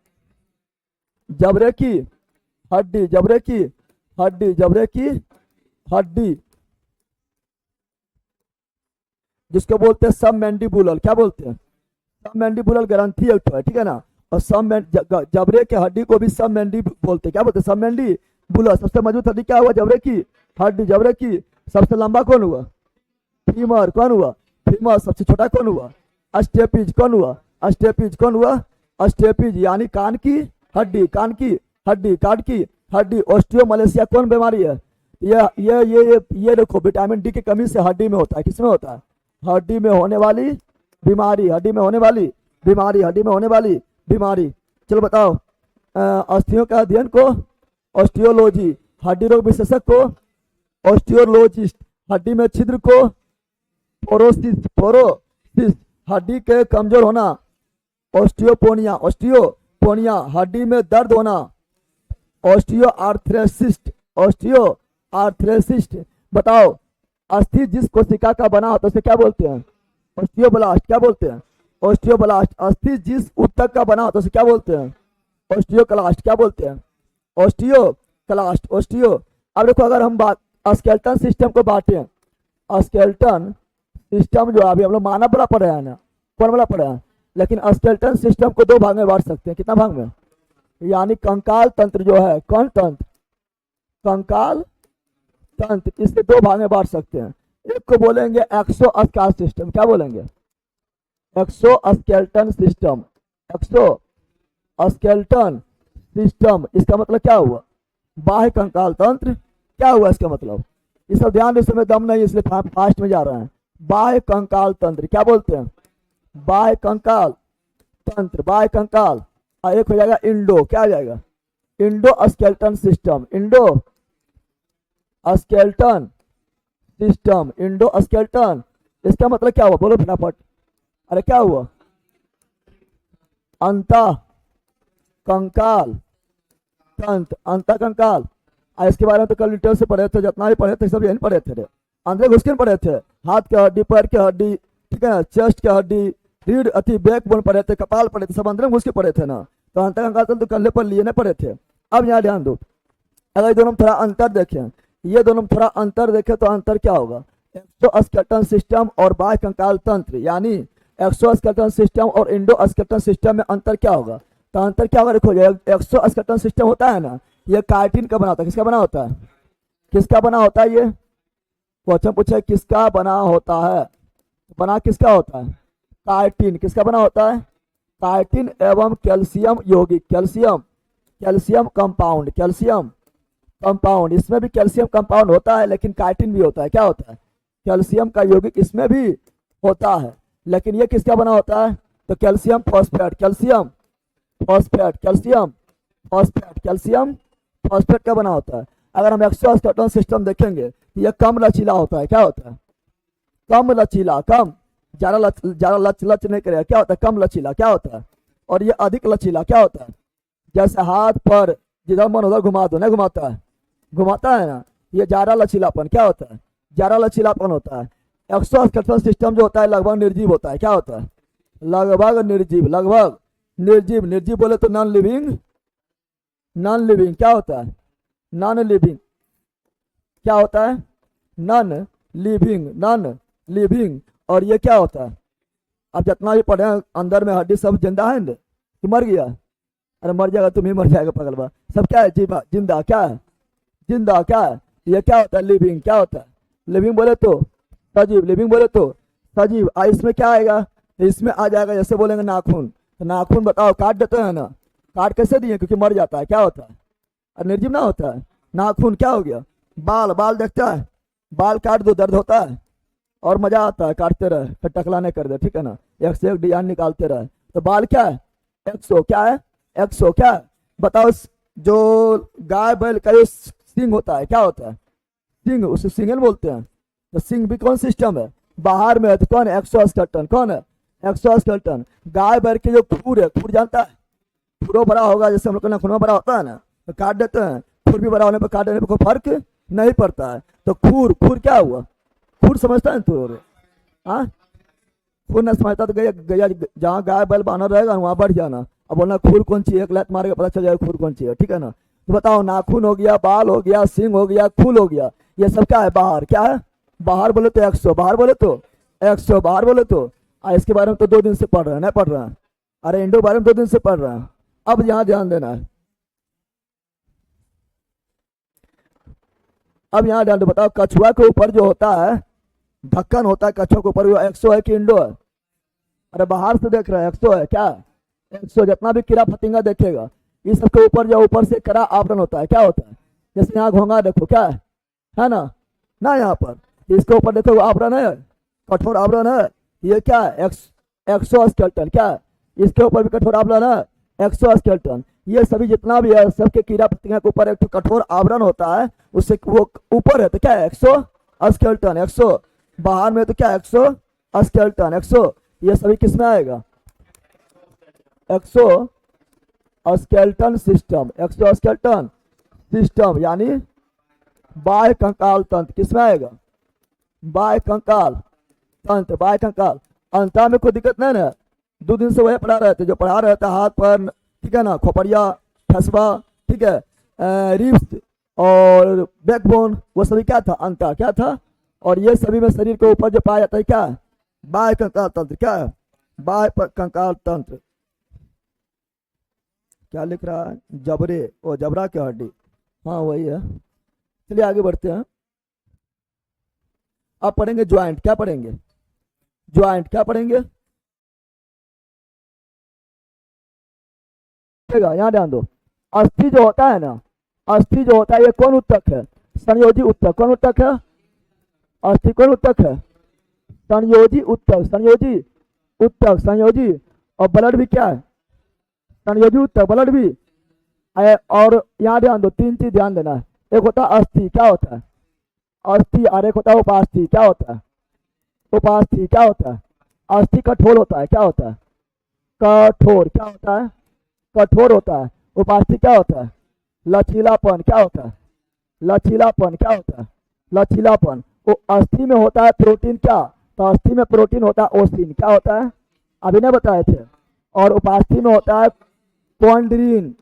जबड़े की हड्डी, जबड़े की हड्डी, जबड़े की हड्डी, जिसको बोलते हैं सब मैंडिबुलर, क्या बोलते हैं? सब मैंडिबुलर ग्रंथि एक है, ठीक है ना। और सब जबड़े के हड्डी को भी सब मैंडी बोलते हैं, क्या बोलते हैं? सब मैंडिबुलर। सबसे मजबूत हड्डी क्या हुआ? जबड़े की हड्डी, जबड़े की। सबसे लंबा कौन हुआ? फीमर। कौन हुआ? फीमर। सबसे छोटा कौन हुआ? अस्टेपिज। कौन हुआ? अस्टेपिज। कौन हुआ? अस्टेपिज। यानी कान की हड्डी, कान की हड्डी, कान की हड्डी। ऑस्टियोमलेशिया कौन बीमारी है? ये देखो, विटामिन डी की कमी से हड्डी में होता है। किसमें होता है? हड्डी में होने वाली बीमारी, हड्डी में होने वाली बीमारी, हड्डी में होने वाली बीमारी। चलो बताओ, अस्थियों का अध्ययन को ऑस्टियोलॉजी, हड्डी रोग विशेषज्ञ को ऑस्टियोलॉजिस्ट, हड्डी में छिद्र को पोरोसिस, पोरोसिस, हड्डी के कमजोर होना ऑस्टियोपोनिया, ऑस्टियोपोनिया, हड्डी में दर्द होना ऑस्टियो आर्थ्रेसिस्ट, ऑस्टियो आर्थ्रेसिस्ट। बताओ, अस्थि जिस कोशिका का बना होता है उसे क्या बोलते हैं? ऑस्टियोब्लास्ट। क्या बोलते हैं? ऑस्टियोब्लास्ट। अस्थि जिस ऊतक का बना होता है उसे क्या बोलते हैं? ऑस्टियोक्लास्ट। क्या बोलते हैं? ऑस्टियोक्लास्ट, ऑस्टियो अब देखो अगर हम बात स्केलेटन सिस्टम को बांटे, स्केलेटन सिस्टम जो अभी हम लोग मानव बड़ा पढ़ रहे हैं ना, कौन बड़ा पढ़ रहे हैं, लेकिन स्केलेटन सिस्टम को दो भाग में बांट सकते हैं। कितना भाग में, यानी कंकाल तंत्र जो है, कौन तंत्र, कंकाल तंत्र, इसके दो भाग में बांट सकते हैं। एक को बोलेंगे एक्सोस्केलेटन सिस्टम, क्या बोलेंगे, एक्सोस्केलेटन सिस्टम, एक्सोस्केलेटन सिस्टम, इसका मतलब क्या हुआ, बाह्य कंकाल तंत्र, क्या हुआ इसका मतलब, ये सब ध्यान, इस समय दम नहीं इसलिए फास्ट में जा रहे हैं। बाह्य कंकाल तंत्र क्या बोलते हैं, बाह्य कंकाल तंत्र, बाह्य कंकाल, और एक हो जाएगा इंडो, क्या हो जाएगा, Indo skeleton system, Indo skeleton system, Indo skeleton, इसका मतलब क्या हुआ, बोलो फटाफट, अरे क्या हुआ, अंतः कंकाल तंत्र, अंतः कंकाल। इसके बारे में तो कल डिटेल से पढ़े थे, जितना भी पढ़े थे सब यही पढ़े थे, अंदर घुस के पढ़े थे, हाथ की हड्डी, पैर की हड्डी, ठीक है ना, चेस्ट की हड्डी, रीढ़ अति बैकबोन पढ़े थे, कपाल पढ़े थे, सब अंदर घुस के पढ़े थे ना, तो अंतर कंकाल तंत्र तो कल्ले पर लिए ना पढ़े थे। अब यहाँ ध्यान दो, अगर दोनों में थोड़ा अंतर देखें, ये दोनों में थोड़ा अंतर देखें तो अंतर क्या होगा, एक्सोस्केलेटन सिस्टम और बाह्य कंकाल तंत्र, यानी एक्सोस्केलेटन सिस्टम और इंडो स्केलेटन सिस्टम में अंतर क्या होगा, तो अंतर क्या होगा, देखो एक्सोस्केलेटन सिस्टम होता है ना, ये काइटिन का बना होता है, किसका बना होता है, किसका बना होता है, ये क्वेश्चन पूछे किसका बना होता है, बना किसका होता है, काइटिन, किसका बना होता है, काइटिन एवं कैल्शियम यौगिक, कैल्शियम कंपाउंड, कैल्शियम कंपाउंड, इसमें भी कैल्शियम कंपाउंड होता है, लेकिन काइटिन भी होता है, क्या होता है, कैल्शियम का यौगिक इसमें भी होता है, लेकिन ये किसका बना होता है, तो calcium phosphate, calcium phosphate, calcium phosphate, calcium phosphate का बना होता है। अगर हम एक्सोस्केलेटन सिस्टम देखेंगे तो यह कम लचीला होता है, क्या होता है, कम लचीला, कम, ज्यादा लच नहीं करेगा, क्या होता है, कम लचीला, क्या होता है, और ये अधिक लचीला, क्या होता है, जैसे हाथ पर जिधर मन उधर घुमा दो, नहीं घुमाता है, घुमाता है ना, ये ज्यादा लचीलापन, क्या होता है, ज्यादा लचीलापन होता है। एक्सोस्केलेटन सिस्टम जो होता है लगभग निर्जीव होता है, क्या होता है, लगभग निर्जीव, लगभग निर्जीव, निर्जीव बोले तो नॉन लिविंग, नॉन लिविंग क्या होता है, नॉन लिविंग, क्या होता है, नॉन लिविंग, नॉन लिविंग, और ये क्या होता है, अब जितना भी पढ़े अंदर में हड्डी सब जिंदा है कि मर गया, अरे मर जाएगा तुम ही मर जाएगा पगलवा, सब क्या है, जीवा जिंदा, क्या है, जिंदा, क्या है, ये क्या होता है, लिविंग, क्या होता है, लिविंग बोले तो सजीव, लिविंग बोले तो सजीव। इसमें क्या आएगा, इसमें आ जाएगा, जैसे बोलेंगे नाखून, तो नाखून बताओ काट देते हैं ना, काट कैसे दिए, क्योंकि मर जाता है, क्या होता है, और निर्जीव ना होता है। नाखून क्या हो गया, बाल, बाल देखता है, बाल काट दो दर्द होता है और मजा आता है, काटते रहे फिर टकला नहीं कर दे, ठीक है ना, एक से एक डिजाइन निकालते रहे, तो बाल क्या है, एक्सो, क्या है, एक्सो, क्या है बताओ, जो गाय बैल का जो सिंग होता है, क्या होता है, सिंग, उसे सिंगल बोलते हैं, तो सिंग भी कौन सिस्टम है, बाहर में है, तो कौन है, एक्सोस्केलेटन, कौन है, एक्सोस्केलेटन। गाय बैल के जो खुर है, खुर जानता है, खुरो बड़ा होगा, जैसे हम लोग का नाखून बड़ा होता है ना, तो काट देते हैं, खुर भी बड़ा होने पर काट देने पर कोई फर्क नहीं पड़ता है। तो खुर, खुर क्या हुआ, खुर समझता है तू, हाँ, खुर न समझता तो गया, गया जहाँ गाय बैल बांधा रहेगा वहाँ बढ़ जाना, अब बोलना खुर कौन सी है, एक लात मारेगा पता चल जाएगा खुर कौन सी है, ठीक है ना। तो बताओ, नाखून हो गया, बाल हो गया, सिंग हो गया, खूल हो गया, ये सब क्या है, बाहर, क्या है, बाहर बोले तो एक्सो, बाहर बोले तो एक्सो, बाहर बोले तो। इसके बारे में तो 2 दिन से पढ़ रहे हैं, नहीं पढ़ रहे हैं, अरे इंडो बारे में 2 दिन से पढ़ रहे हैं। अब यहाँ ध्यान देना है, अब यहाँ ध्यान दो, बताओ कछुआ के ऊपर जो होता है ढक्कन होता है, कछुआ के ऊपर, वो एक्सो है कि इंडो है, अरे बाहर से देख रहे हैं, एक्सो है, क्या, एक्सो, जितना भी कीड़ा फतिंगा देखेगा इस सबके ऊपर जो ऊपर से कड़ा आवरण होता है, क्या होता है, जैसे यहाँ घोंगा देखो, क्या है ना, ना यहाँ पर इसके ऊपर देखो आवरण है, कठोर आवरण है, ये क्या है, एक्सोस्केलेटन, क्या है, इसके ऊपर भी कठोर आवरण है, एक्सोस्केलेटन। ये सभी जितना भी है सबके कीड़ा पत्तियां के ऊपर एक तो कठोर आवरण होता है, उससे वो ऊपर है तो क्या है, एक्सोस्केलेटन, एक्सो, बाहर में तो क्या, एक्सोस्केलेटन, एक्सो, ये सभी किस में आएगा, एक्सोस्केलेटन सिस्टम, एक्सोस्केलेटन सिस्टम, यानी बाह्य कंकाल तंत्र, किस में आएगा, बाह्य कंकाल तंत्र, बाह्य कंकाल। अंतर में कोई दिक्कत नहीं ना, 2 दिन से वही पढ़ा रहे थे, जो पढ़ा रहे थे हाथ पर, ठीक है ना, खोपड़िया, ठसवा, ठीक है, रिब्स, और बैकबोन, वो सभी क्या था, अंग था, क्या था। और ये सभी में शरीर के ऊपर जो पाया जाता है क्या, बाह्य कंकाल तंत्र, क्या है, बाह्य कंकाल तंत्र। क्या लिख रहा है, जबरे, ओ जबरा की हड्डी, हाँ वही है। चलिए आगे बढ़ते हैं। अब पढ़ेंगे ज्वाइंट, क्या पढ़ेंगे, ज्वाइंट क्या पढ़ेंगे, यहाँ ध्यान दो। अस्थि जो होता है ना, अस्थि जो होता है ये कौन उत्तक है, संयोजी उत्तक, कौन उत्तक है, अस्थि कौन उत्तक है, संयोजी उत्तक, संयोजी उत्तक, संयोजी। और ब्लड भी क्या है, संयोजी उत्तक, ब्लड भी। और यहाँ ध्यान दो, तीन चीज ध्यान देना है। एक होता है अस्थि, क्या होता है अस्थि, और एक होता है उपास्थि, क्या होता है उपास्थि, क्या होता है अस्थि कठोर होता है, क्या होता है कठोर, क्या होता है कठोर होता है। उपास्थि क्या होता है लचीलापन, क्या होता है लचीलापन, क्या होता है लचीलापन। वो अस्थि में होता है प्रोटीन, क्या, तो अस्थि में प्रोटीन होता है ओसिन, क्या होता है, अभी नहीं बताए थे। और उपास्थि में होता है क्वांड्रीन,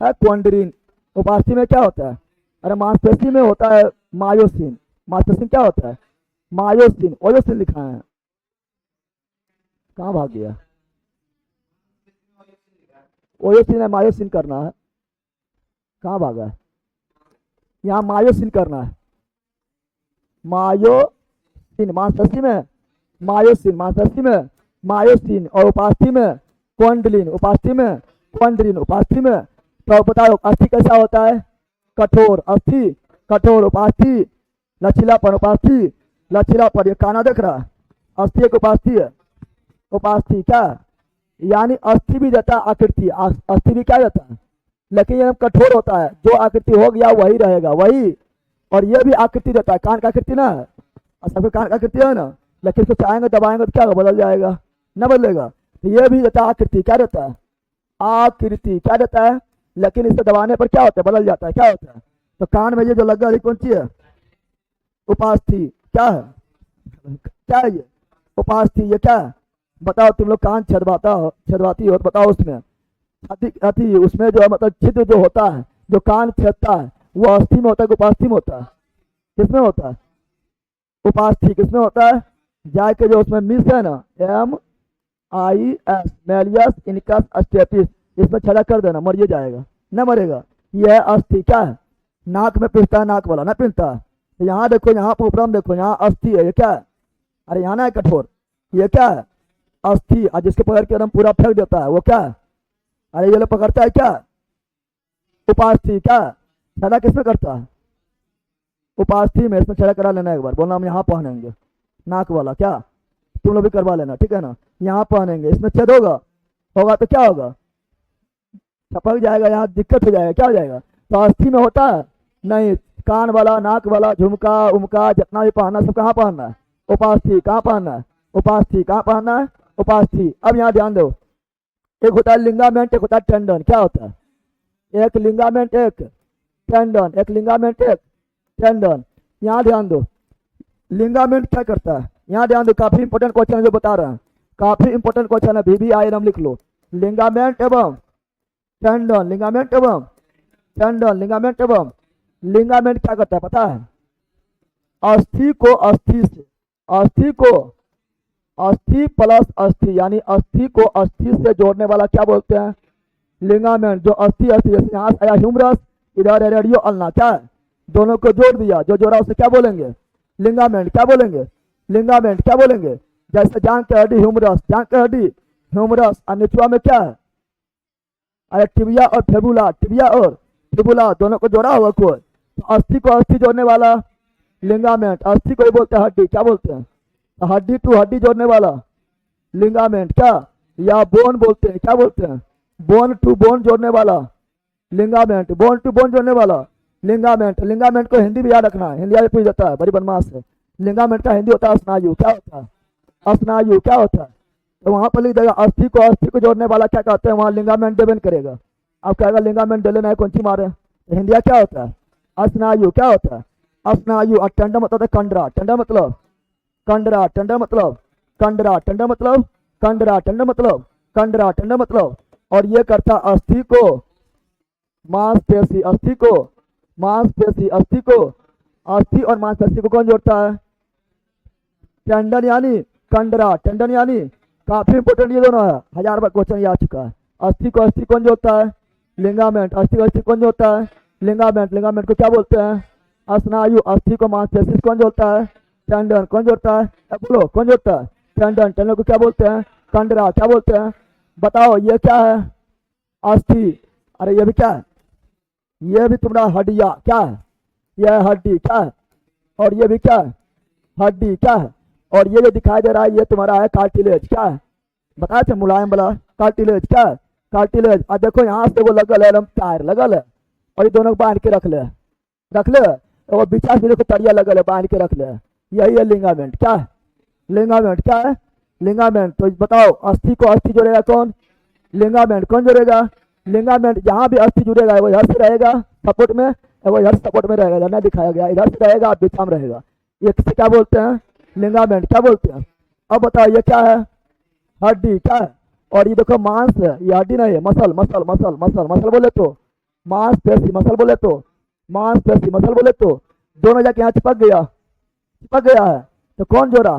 है क्वांड्रीन। उपास्थि में क्या होता है, अरे मांसपेशी में होता है मायोसिन, मांसपेशी में क्या होता है मायोसिन, ओयोसिन लिखा है, कहाँ भाग गया, ओयोसिन है, मायोसिन करना है, कहाँ भागा है, यहाँ मायोसिन करना है, मायोसिन मांसपेशी में, मायोसिन मांसपेशी में मायोसिन। और उपास्थि में क्वांडलिन, उपास्थि में क्वांडलिन, उपास्थि में। तो बताओ अस्थि कैसा होता है कठोर, अस्थि कठोर, उपास्थि लचीलापन, उपास्थि लचीलापन। ये काना देख रहा है, अस्थि एक उपास्थि है, उपास्थि क्या, यानी अस्थि भी देता है आकृति, अस्थि भी क्या देता है, लेकिन ये कठोर होता है, जो आकृति हो गया वही रहेगा, वही। और ये भी आकृति देता है, कान का आकृति ना है, और सबके कान का आकृति है ना, लेकिन इसको चाहेंगे दबाएंगे तो क्या बदल जाएगा, न बदलेगा। तो ये भी देता है आकृति, क्या देता है आकृति, क्या देता है, लेकिन इसे दबाने पर क्या होता है, बदल जाता है, क्या होता है। तो कान में ये जो लगा कौन सी है उपास्थि, क्या है, क्या है ये उपास्थि, ये क्या है बताओ, तुम लोग कान छदवाता हो, छदवाती हो, तो बताओ उसमें अति उसमें जो है मतलब छिद्र जो होता है, जो कान छेदता है, वो अस्थि में होता है, उपास्थि में होता है, किसमें होता है उपास्थि, किसमें होता है, जाके जो उसमें मिस है ना, MIS मेलियस इनकस स्टेपिस, इसमें छड़ा कर देना, मर ये जाएगा, न मरेगा। यह अस्थि क्या है, नाक में पिसता है, नाक वाला ना पिसता है। तो यहाँ देखो, यहाँ पर ऊपर देखो, यहाँ अस्थि है, ये क्या है, अरे यहाँ ना है कठोर, ये क्या है अस्थि, और जिसके पकड़ के एकदम पूरा फेंक देता है वो क्या है, अरे ये लोग पकड़ता है क्या उपास्थि, क्या छड़ा किसमें करता है उपास्थि में। इसमें छड़ा करा लेना एक बार, बोलना हम यहाँ पहनेंगे नाक वाला, क्या तुम लोग भी करवा लेना, ठीक है ना, यहाँ पहनेंगे, इसमें छेद होगा, होगा तो क्या होगा छपक जाएगा, यहाँ दिक्कत हो जाएगा, क्या हो जाएगा। तो अस्थि में होता है नहीं, कान वाला, नाक वाला, झुमका उमका जितना भी पहनना सब कहाँ पहनना है उपास्थि, कहाँ पहनना है उपास्थि, कहाँ पहनना है उपास्थि। अब यहाँ ध्यान दो, एक होता है लिंगामेंट, एक होता है टेंडन, क्या होता है एक लिंगामेंट एक टेंडन, एक लिंगामेंट एक टेंडन। यहाँ ध्यान दो, लिंगामेंट क्या करता है, यहाँ ध्यान दो, काफी इंपोर्टेंट क्वेश्चन है जो बता रहे हैं, काफी इंपोर्टेंट क्वेश्चन है, VVIM लिख लो, लिंगामेंट एवं टेंडन, लिंगामेंट एवं टेंडन, लिंगामेंट एवं लिंगामेंट क्या करता है पता है, अस्थि को अस्थि से, अस्थि को अस्थि प्लस अस्थि, यानी अस्थि को अस्थि से जोड़ने वाला क्या बोलते हैं लिंगामेंट। जो अस्थि अस्थि, जैसे यहाँ आया ह्यूमरस, इधर है रेडियो अल्ना, क्या है दोनों को जोड़ दिया, जो जोड़ा उसे क्या बोलेंगे लिंगामेंट, क्या बोलेंगे लिंगामेंट, क्या बोलेंगे। जैसे जांग की हड्डी ह्यूमरस, जांग की हड्डी ह्यूमरस, और निचुआ में क्या है अरे टिबिया और फेबुला, टिबिया और फिबुला दोनों को जोड़ा हुआ कोई, तो अस्थि को अस्थि जोड़ने वाला लिंगामेंट, अस्थि को ही बोलते हैं हड्डी, क्या बोलते हैं हड्डी टू हड्डी जोड़ने वाला लिंगामेंट, क्या या बोन बोलते हैं, क्या बोलते हैं बोन टू बोन जोड़ने वाला लिंगामेंट, बोन टू बोन जोड़ने वाला लिंगामेंट। लिंगामेंट को हिंदी भी याद रखना है, हिंदी में पूछ जाता है बड़ी बदमाश है। लिंगामेंट का हिंदी होता है स्नायु, क्या होता है स्नायु, क्या होता है, तो वहां पर लिख देगा अस्थि को जोड़ने वाला क्या कहते हैं, वहां लिंगामेंट डिपेंड करेगा। अब कहेगा लिंगामेंट डले नहीं कौन सी मारे, तो हिंदिया क्या होता है स्नायु, क्या होता है स्नायु। और टेंडर मतलब कंडरा, टेंडर मतलब कंडरा, टेंडर मतलब कंडरा, टेंडर मतलब कंडरा, टेंडर मतलब कंडरा, टेंडर मतलब। और ये करता अस्थि को मांसपेशी, अस्थि को मांसपेशी, अस्थि और मांसपेशी को कौन जोड़ता है? टेंडन यानी कंडरा, टेंडन यानी, काफी इंपोर्टेंट ये दोनों है, 1000 बार क्वेश्चन ये आ चुका है। अस्थि को अस्थि कौन जोड़ता है? लिंगामेंट, अस्थि को अस्थि कौन जोड़ता है? लिंगामेंट, लिंगामेंट को क्या बोलते हैं? स्नायु, अस्थि को मांसपेशी कौन जोड़ता है? टेंडन, कौन जोड़ता है? बोलो कौन जोड़ता है? टेंडन, टेंडन को क्या बोलते हैं? कंडरा, क्या बोलते हैं? बताओ ये क्या है? अस्थि। अरे ये भी क्या है? ये भी तुम्हारा हड्डिया, क्या है? यह हड्डी, क्या है? और ये भी क्या है? हड्डी, क्या है? और ये जो दिखाई दे रहा है ये तुम्हारा है कार्टिलेज, क्या है? बताए थे मुलायम वाला कार्टिलेज, क्या है? कार्टिलेज। और देखो यहाँ से वो लगल है एकदम टायर लगल है, और ये दोनों को बांध के रख ले, और बीचा से देखो तरिया लगल है, बांध के रख ले। यही है लिंगामेंट, क्या है? लिंगामेंट, क्या है? लिंगामेंट। तो बताओ अस्थि को अस्थि जोड़ेगा कौन? लिंगामेंट। कौन जोड़ेगा? लिंगामेंट। जहाँ भी अस्थि जुड़ेगा वो इधर से रहेगा सपोर्ट में, वो इधर सपोर्ट में रहेगा, इधर नहीं दिखाया गया, इधर से रहेगा, बीचा में रहेगा। ये किसे क्या बोलते हैं? लिंगामेंट, क्या बोलते हैं? अब बताओ ये क्या है? हड्डी, क्या है? और ये देखो मांस है, ये हड्डी नहीं है, muscle, muscle, muscle, muscle, muscle बोले तो मांसपेशी, मसल बोले तो मांसपेशी, मसल बोले तो दोनों जाके यहाँ चिपक गया है। तो कौन जोड़ा?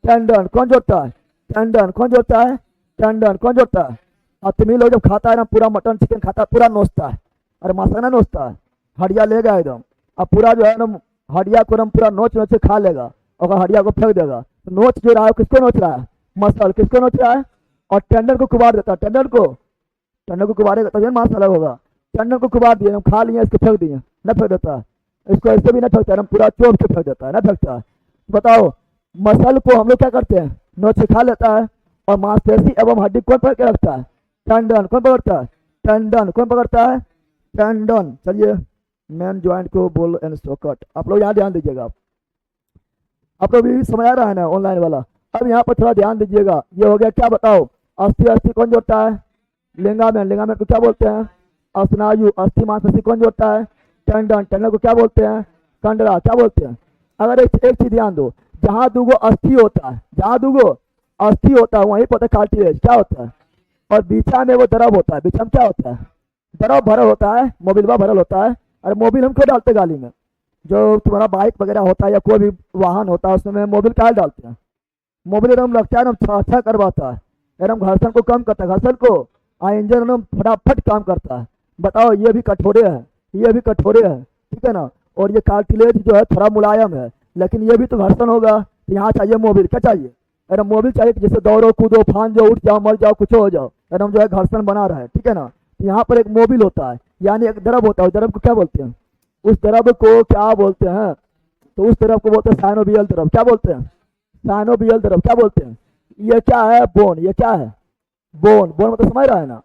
टेंडन। कौन जोड़ता है? टेंडन। कौन जोड़ता है? टेंडन। कौन जोड़ता है? और तुम्ही लोग जब खाता है ना, पूरा मटन चिकन खाता है, पूरा नोचता है, अरे मांस ना नोचता है, हड्डिया लेगा एकदम, अब पूरा जो है ना हड्डिया को एकदम पूरा नोच नोच के खा लेगा और हड्डिया को फेंक देगा। तो नोच जो रहा है किसको नोच रहा है? मसल। किसको नोच रहा है? और टेंडन को कुबार देता है, टेंडन को कुबारेगा तभी मांस अलग होगा। टेंडन को कुबार दिए, हम खा लिए, इसको फेंक दिए, न फेंक देता है, इसको ऐसे भी न फेंकता है, हम पूरा चोप के फेंक देता है, न फेंकता है। बताओ मसल को हम लोग क्या करते हैं? नोच के खा लेता है, और मांसपेशी एवं हड्डी कौन पकड़ के रखता है? टेंडन। कौन पकड़ता है? टेंडन। कौन पकड़ता है? टेंडन। चलिए मेन ज्वाइंट को बोल एंड सॉकेट, आप लोग यहाँ ध्यान दीजिएगा, आप लोग भी समझ आ रहा है ना ऑनलाइन वाला। अब यहाँ पर थोड़ा ध्यान दीजिएगा, ये हो गया क्या? बताओ अस्थि अस्थि कौन जोड़ता है? लिंगामेंट, लिंगामेंट को क्या बोलते हैं? स्नायु, अस्थि मांसपेशी कौन जोड़ता है? टेंडन, टेंडन को क्या बोलते हैं? कंडरा, क्या बोलते हैं? अगर एक चीज ध्यान दो, जहाँ दूगो अस्थि होता है, जहाँ दूगो अस्थि होता है वहीं पर कार्टिलेज, क्या होता है? और बीचा में वो द्रव होता है, बीचा में क्या होता है? द्रव भरल होता है, मोबिलवा भरल होता है। अरे मोबिल हम क्यों डालते गाली में? जो तुम्हारा बाइक वगैरह होता है या कोई भी वाहन होता है उसमें मोबिल क्या डालते हैं? मोबिल एकदम लगता है एकदम अच्छा करवाता है, एकदम घर्षण को कम करता है, घर्षण को, इंजन एकदम फटाफट काम करता है। बताओ ये भी कठोरे है, ये भी कठोरे है, ठीक है ना। और ये कार्टिलेज जो है थोड़ा मुलायम है, लेकिन ये भी तो घर्षण होगा। तो यहाँ चाहिए मोबिल, क्या चाहिए? एकदम मोबिल चाहिए कि जैसे दौड़ो कूदो फान जाओ, उठ जाओ, मर जाओ, कुछ हो जाओ, एकदम जो है घर्षण बना रहा है, ठीक है ना। तो यहाँ पर एक मोबिल होता है, यानी एक द्रव होता है, उस द्रव को क्या बोलते हैं? उस द्रव को क्या बोलते हैं? तो उस द्रव को बोलते हैं साइनोवियल द्रव, क्या बोलते हैं? साइनोवियल द्रव, क्या बोलते हैं? ये क्या है? बोन। ये क्या है? बोन। बोन मतलब समझ रहा है ना?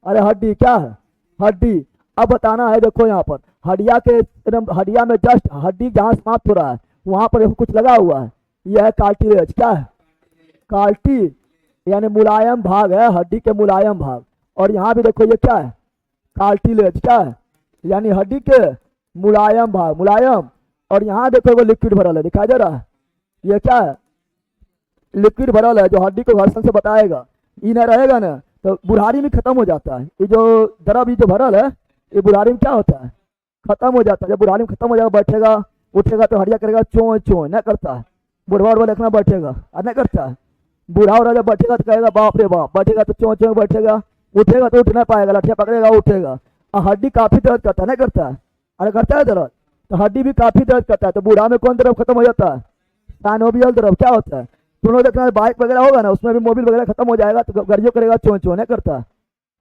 अरे हड्डी, क्या है? हड्डी। अब बताना है, देखो यहाँ पर हड्डिया के एकदम हड्डिया में जस्ट हड्डी जहाँ समाप्त हो रहा है वहां पर कुछ लगा हुआ है, यह है कार्टिलेज, क्या है? कार्टी यानी मुलायम भाग है, हड्डी के मुलायम भाग। और यहाँ भी देखो ये क्या है? कार्टिलेज, क्या है? यानी हड्डी के मुलायम भाग, मुलायम। और यहाँ देखो वो लिक्विड भरल है, दिखाई दे रहा है? ये क्या है? लिक्विड भरल है, जो हड्डी को घर्षण से बताएगा। ये नहीं रहेगा ना तो बुढ़ारी में खत्म हो जाता है, ये जो द्रव जो भरल है ये बुढ़ारी में क्या होता है? खत्म हो जाता है। जब बुढ़ारी में खत्म हो जाएगा, बैठेगा उठेगा तो हड्डिया करेगा चों चों, न करता है। बुढ़वा उढ़वा देखना बैठेगा और न करता है। बूढ़ा उड़ा जब बैठेगा तो कहेगा बाप रे बाप, बैठेगा तो चों चों बैठेगा, उठेगा तो उठ नहीं पाएगा, लठिया पकड़ेगा उठेगा। और हड्डी काफी दर्द करता है, नहीं करता है? अरे करता है दर्द, तो हड्डी भी काफी दर्द करता है। तो बूढ़ा में कौन द्रव खत्म हो जाता है? साइनोवियल द्रव। क्या होता है? तुम लोग देखना बाइक वगैरह होगा ना, उसमें भी मोबिल वगैरह खत्म हो जाएगा तो गाड़ियों करेगा चों चों, नहीं करता है?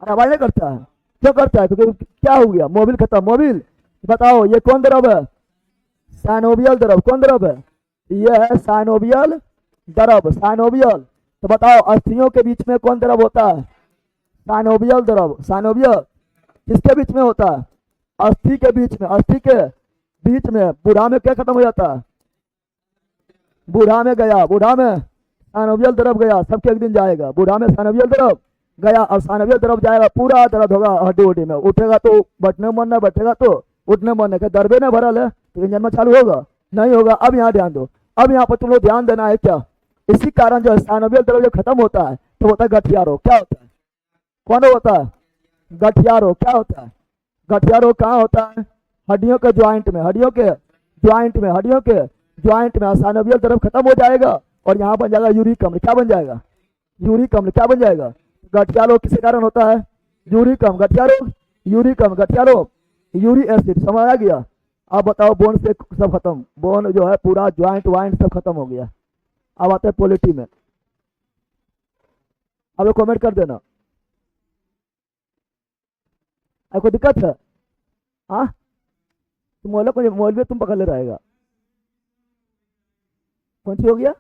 अरे आवाज नहीं करता है? क्यों करता है? क्योंकि क्या हो गया? मोबिल खत्म। मोबिल। बताओ ये कौन द्रव है? साइनोवियल द्रव। कौन द्रव है? ये है साइनोवियल द्रव, साइनोवियल। तो बताओ अस्थियों के बीच में कौन द्रव होता है? साइनोवियल द्रव। साइनोवियल किसके बीच में होता है? अस्थि के बीच में, अस्थि के बीच में। बूढ़ा में क्या खत्म हो जाता है? बूढ़ा में गया, बूढ़ा में साइनोवियल द्रव गया, सबके एक दिन जाएगा। बूढ़ा में साइनोवियल द्रव गया और साइनोवियल द्रव जाएगा, पूरा दर्द होगा हड्डी उड्डी में, उठेगा तो बैठने मन नहीं, बैठेगा तो उठने मन नहीं, दर्दे न भरल है तो इंजन में चालू होगा नहीं होगा। अब यहाँ ध्यान दो, अब यहाँ पर तुम लोग ध्यान देना है क्या? इसी कारण जो है साइनोवियल द्रव जब खत्म होता है तो होता है गठिया रोग। क्या होता है? कौन होता है? गठिया रोग। क्या होता है? गठिया रोग कहाँ होता है? हड्डियों के ज्वाइंट में, हड्डियों के ज्वाइंट में, हड्डियों के ज्वाइंट में साइनोवियल तरफ खत्म हो जाएगा और यहाँ बन जाएगा यूरिक अम्ल। क्या बन जाएगा? यूरिक अम्ल। क्या बन जाएगा? गठिया रोग किसके कारण होता है? यूरिक अम्ल। गठिया रोग, यूरिक अम्ल, गठिया रोग, यूरिक एसिड। समझ आ गया? अब बताओ बोन से सब खत्म, बोन जो है पूरा ज्वाइंट वाइंट सब खत्म हो गया। अब आते हैं पॉलिटी में। अब कमेंट कर देना। कोई दिक्कत है? हाँ, तुम बोलो कोई मौलवी तुम पकड़ ले रहेगा। कौन सी हो गया?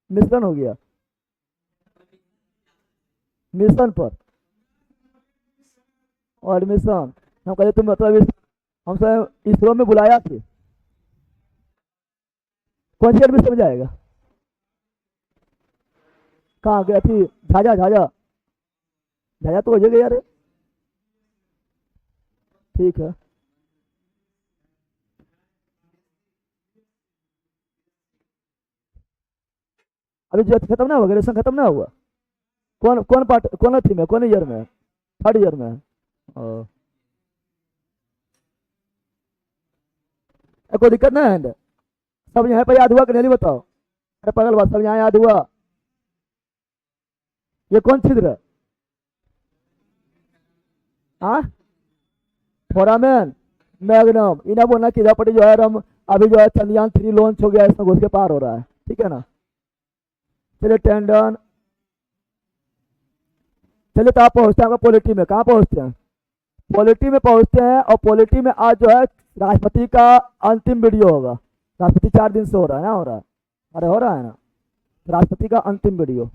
मिश्रण हो गया। मिशन पर और मिशन हम कहे तुम मतलब हमसे इसरो में बुलाया थे। कौन सी एडमिशन में जाएगा? कहाँ गया थी? झाझा, झाझा, झाझा तो हो जाएगा यार। ठीक है। अभी जो खत्म ना हुआ, ग्रेजुएशन खत्म ना हुआ? कौन कौन पार्ट, कौन थी में, कौन ईयर में? थर्ड ईयर में। ओ, कोई दिक्कत ना है? सब यहाँ पे याद हुआ कि नहीं बताओ? अरे पागल बात, सब यहाँ याद हुआ? ये कौन छिद्र है? हाँ, फोरामेन, मैग्नम। इन्हें बोलना कि इधर पट्टी जो है हम अभी जो है चंद्रयान 3 लॉन्च हो गया, इसमें घुस के पार हो रहा है। ठीक है ना? चलिए टेंडन। चलिए तो आप पहुंचते हैं पॉलिटी में। कहाँ पहुंचते हैं? पॉलिटी में पहुंचते हैं। और पॉलिटी में आज जो है राष्ट्रपति का अंतिम वीडियो होगा। राष्ट्रपति 4 दिन से हो रहा है ना, हो रहा है? अरे हो रहा है ना? राष्ट्रपति का अंतिम वीडियो।